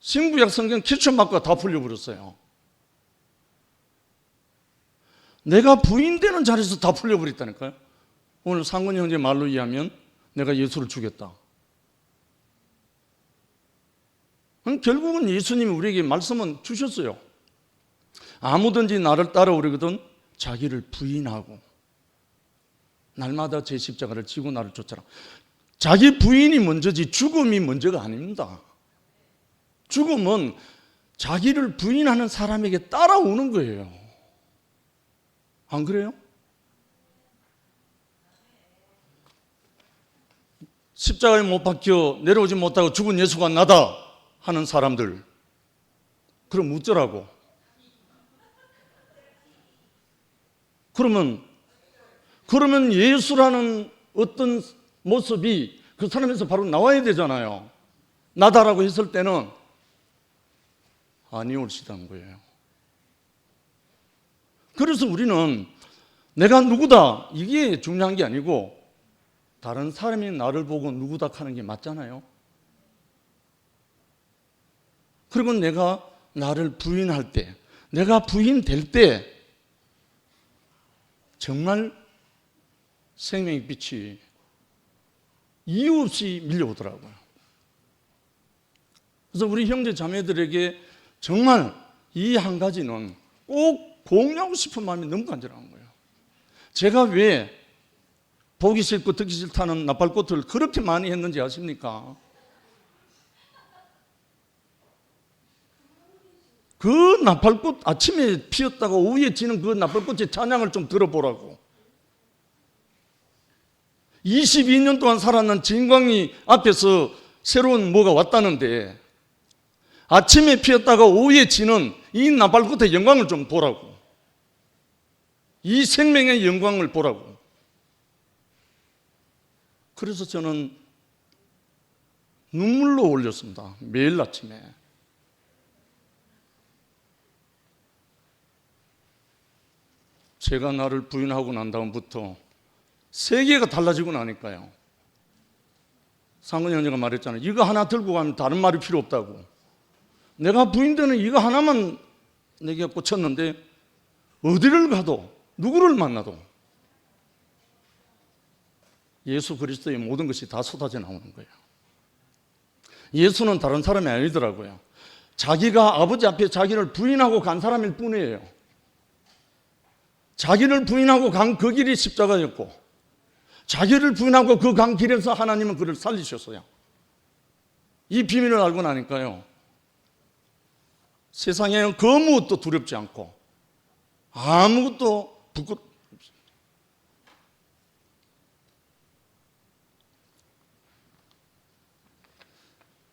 신구약 성경 퀘스천 마크가 다 풀려버렸어요. 내가 부인되는 자리에서 다 풀려버렸다니까요. 오늘 상근이 형제 말로 이해하면 내가 예수를 죽였다. 결국은 예수님이 우리에게 말씀은 주셨어요. 아무든지 나를 따라오려거든 자기를 부인하고 날마다 제 십자가를 지고 나를 쫓아라. 자기 부인이 먼저지 죽음이 먼저가 아닙니다. 죽음은 자기를 부인하는 사람에게 따라오는 거예요. 안 그래요? 십자가에 못 박혀 내려오지 못하고 죽은 예수가 나다 하는 사람들, 그럼 어쩌라고? 그러면 예수라는 어떤 모습이 그 사람에서 바로 나와야 되잖아요. 나다라고 했을 때는 아니올시다는 거예요. 그래서 우리는 내가 누구다 이게 중요한 게 아니고 다른 사람이 나를 보고 누구다 하는 게 맞잖아요. 그리고 내가 나를 부인할 때, 내가 부인될 때 정말 생명의 빛이 이유 없이 밀려오더라고요. 그래서 우리 형제 자매들에게 정말 이 한 가지는 꼭 공유하고 싶은 마음이 너무 간절한 거예요. 제가 왜 보기 싫고 듣기 싫다는 나팔꽃을 그렇게 많이 했는지 아십니까? 그 나팔꽃 아침에 피었다가 오후에 지는 그 나팔꽃의 찬양을 좀 들어보라고. 22년 동안 살았는 진광이 앞에서 새로운 뭐가 왔다는데 아침에 피었다가 오후에 지는 이 나팔꽃의 영광을 좀 보라고. 이 생명의 영광을 보라고. 그래서 저는 눈물로 올렸습니다. 매일 아침에. 제가 나를 부인하고 난 다음부터 세계가 달라지고 나니까요. 상근 형제가 말했잖아요. 이거 하나 들고 가면 다른 말이 필요 없다고. 내가 부인되는 이거 하나만 내게 꽂혔는데 어디를 가도 누구를 만나도 예수 그리스도의 모든 것이 다 쏟아져 나오는 거예요. 예수는 다른 사람이 아니더라고요. 자기가 아버지 앞에 자기를 부인하고 간 사람일 뿐이에요. 자기를 부인하고 간 그 길이 십자가였고, 자기를 부인하고 그 간 길에서 하나님은 그를 살리셨어요. 이 비밀을 알고 나니까요, 세상에는 그 무엇도 두렵지 않고 아무것도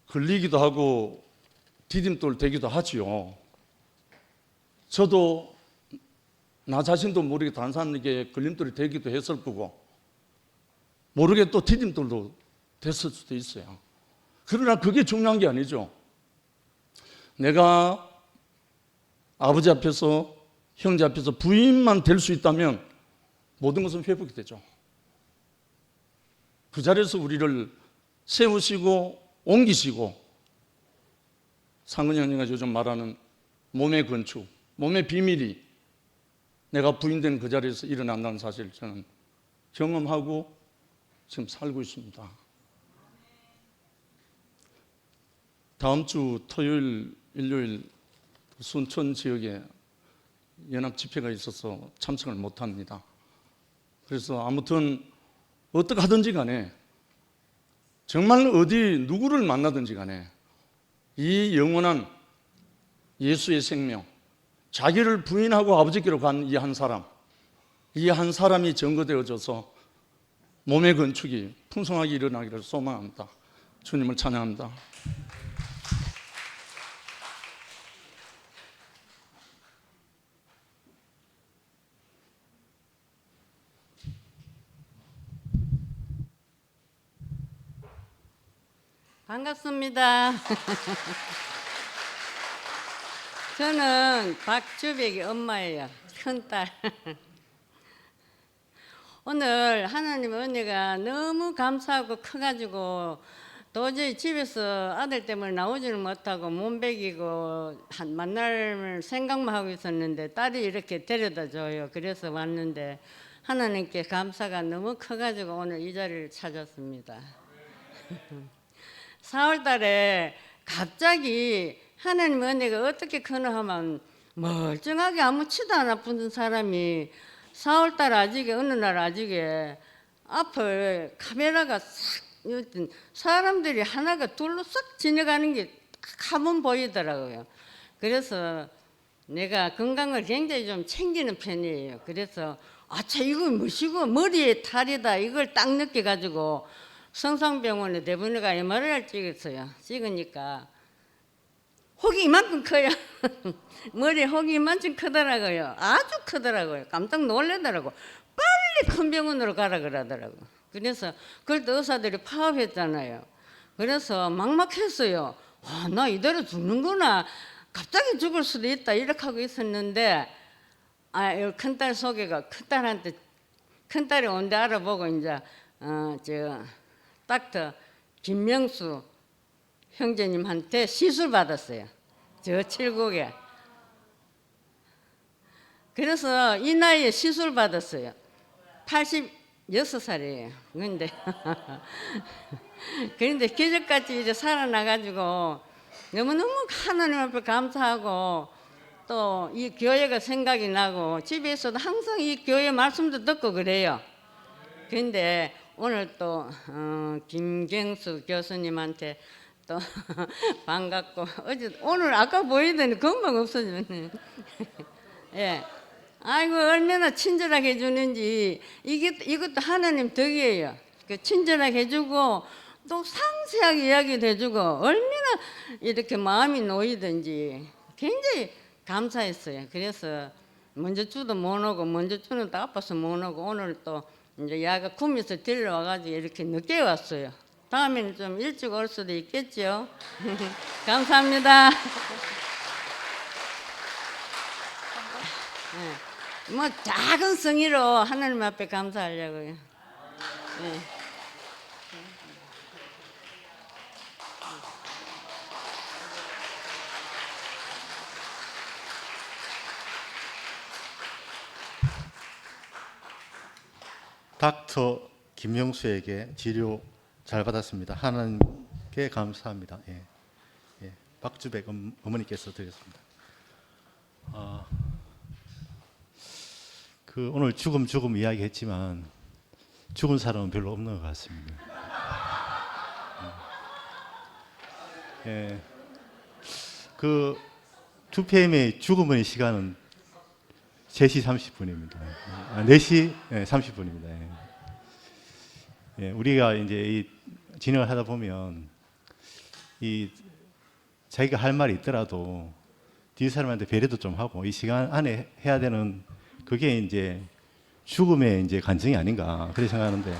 걸리기도 하고 디딤돌 되기도 하지요. 저도 나 자신도 모르게 다른 사람에게 걸림돌이 되기도 했을 거고, 모르게 또 디딤돌도 됐을 수도 있어요. 그러나 그게 중요한 게 아니죠. 내가 아버지 앞에서, 형제 앞에서 부인만 될 수 있다면 모든 것은 회복이 되죠. 그 자리에서 우리를 세우시고 옮기시고, 상근이 형님가 요즘 말하는 몸의 건축, 몸의 비밀이 내가 부인된 그 자리에서 일어난다는 사실을 저는 경험하고 지금 살고 있습니다. 다음 주 토요일, 일요일 순천 지역에 연합 집회가 있어서 참석을 못합니다. 그래서 아무튼 어떻게 하든지 간에, 정말 어디 누구를 만나든지 간에 이 영원한 예수의 생명, 자기를 부인하고 아버지께로 간 이 한 사람, 이 한 사람이 증거되어져서 몸의 건축이 풍성하게 일어나기를 소망합니다. 주님을 찬양합니다. 반갑습니다. 저는 박주백의 엄마예요. 큰딸. 오늘 하나님 은혜가 너무 감사하고 커가지고 도저히 집에서 아들 때문에 나오지는 못하고 몸베기고 만날 생각만 하고 있었는데 딸이 이렇게 데려다 줘요. 그래서 왔는데 하나님께 감사가 너무 커가지고 오늘 이 자리를 찾았습니다. 4월 달에 갑자기 하나님 은혜가 어떻게 크나 하면 멀쩡하게 아무치도 안 아픈 사람이 4월 달 아직에 어느 날 아직에 앞을 카메라가 싹 사람들이 하나가 둘로 싹 지나가는 게 딱 한 번 보이더라고요. 그래서 내가 건강을 굉장히 좀 챙기는 편이에요. 그래서 아차 이거 뭐시고 머리에 탈이다 이걸 딱 느껴가지고 성상병원에 대부분가 MRI를 찍었어요. 찍으니까 혹이 이만큼 커요. 머리에 혹이 이만큼 크더라고요. 아주 크더라고요. 깜짝 놀라더라고. 빨리 큰 병원으로 가라 그러더라고. 그래서 그럴 때 의사들이 파업했잖아요. 그래서 막막했어요. 아, 나 이대로 죽는구나. 갑자기 죽을 수도 있다. 이렇게 하고 있었는데 큰딸 소개가 큰딸이 온데 알아보고 이제 닥터 김명수 형제님한테 시술 받았어요. 저 칠곡에. 그래서 이 나이에 시술 받았어요. 86살이에요. 그런데 기적같이 이제 살아나가지고 너무너무 하나님 앞에 감사하고 또 이 교회가 생각이 나고 집에서도 항상 이 교회 말씀도 듣고 그래요. 그런데 오늘 또 김경수 교수님한테 또 반갑고 오늘 아까 보이더니 금방 없어졌네. 예, 아이고 얼마나 친절하게 해주는지 이것도 하나님 덕이에요. 그 친절하게 해주고 또 상세하게 이야기도 해주고 얼마나 이렇게 마음이 놓이든지 굉장히 감사했어요. 그래서 먼저 주도 못 오고 먼저 주는 또 아파서 못 오고 오늘 또 이제 야가 구미에서 데려와가지고 이렇게 늦게 왔어요. 다음에는 좀 일찍 올 수도 있겠죠. 감사합니다. 뭐 작은 성의로 하나님 앞에 감사하려고요. 네. 닥터 김영수에게 치료 잘 받았습니다. 하나님께 감사합니다. 예. 예. 박주백 어머니께서 드렸습니다. 그 오늘 죽음 이야기했지만 죽은 사람은 별로 없는 것 같습니다. 예. 그 2PM의 죽음의 시간은 3시 30분입니다. 4시 30분입니다. 예, 우리가 이제 이 진행을 하다 보면 이 자기가 할 말이 있더라도 뒤 사람한테 배려도 좀 하고 이 시간 안에 해야 되는 그게 이제 죽음의 이제 간증이 아닌가 그렇게 생각하는데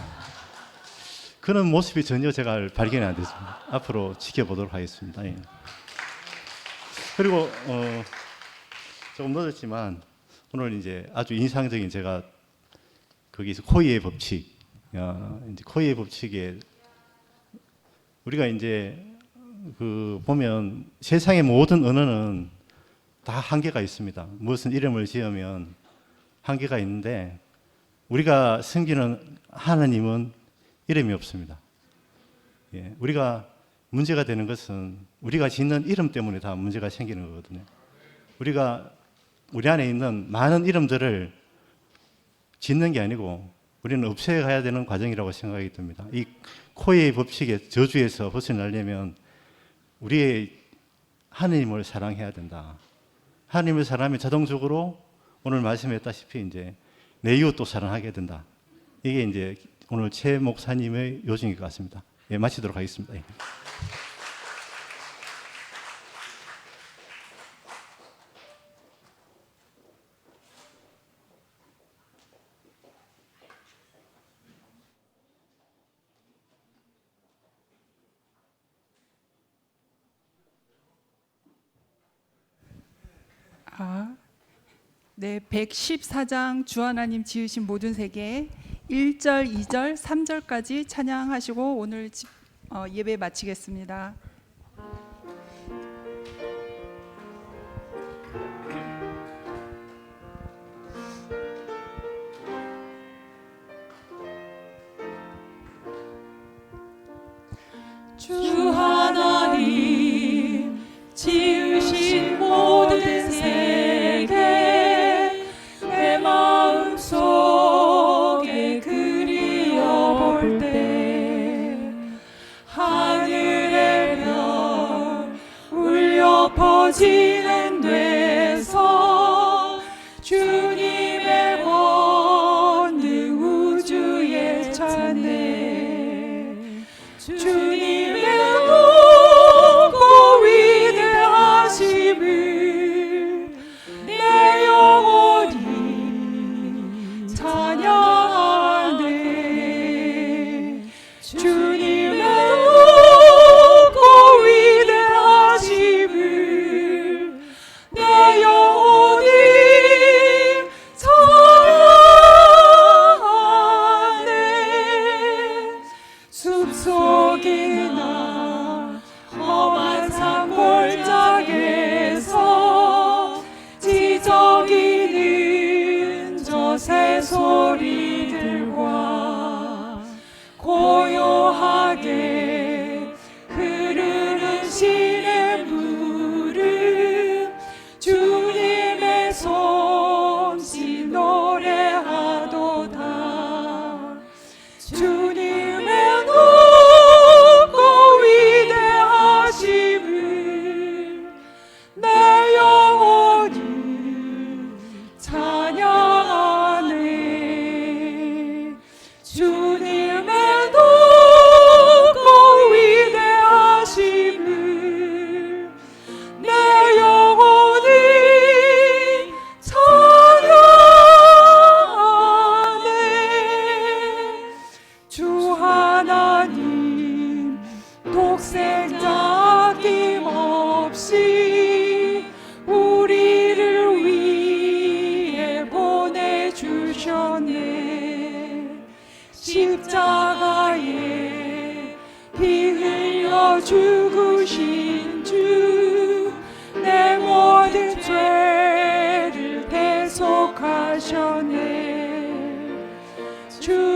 그런 모습이 전혀 제가 발견이 안 됐습니다. 앞으로 지켜보도록 하겠습니다. 예. 그리고 조금 늦었지만 오늘 이제 아주 인상적인 제가 거기서 코이의 법칙, 이제 코이의 법칙에 우리가 이제 그 보면 세상의 모든 언어는 다 한계가 있습니다. 무슨 이름을 지으면 한계가 있는데 우리가 섬기는 하나님은 이름이 없습니다. 예, 우리가 문제가 되는 것은 우리가 짓는 이름 때문에 다 문제가 생기는 거거든요. 우리 안에 있는 많은 이름들을 짓는 게 아니고 우리는 없애가야 되는 과정이라고 생각이 듭니다. 이 코의 법칙의 저주에서 벗어나려면 우리의 하나님을 사랑해야 된다. 하나님을 사랑하면 자동적으로 오늘 말씀했다시피 이제 내 이웃도 사랑하게 된다. 이게 이제 오늘 최 목사님의 요즘인 것 같습니다. 예, 마치도록 하겠습니다. 예. 네, 114장 주 하나님 지으신 모든 세계 1절, 2절, 3절까지 찬양하시고 오늘 예배 마치겠습니다. 주 하나님 지으신 모든 세계 내 마음속에 그리워볼 때 하늘의 별 울려 퍼지는 데서 주님의 권능 우주에 차네 주님의 높고 위대하심을 내 영혼이 찬양하네 주님의 높고 위대하심을 내 영혼이 찬양하네 숲속이나 험한 산골짜기에서 지저귀는 저 새소리들과 고요하게 흐르는 시냇물을 주님의 솜씨 노래하도다 주님의 높고 위대하심을 내 영혼이 찬양하네 주님의 높고 배속하셨네. 십자가에 피 흘려 죽으신 주, 내 모든 죄를 배속하셨네. 주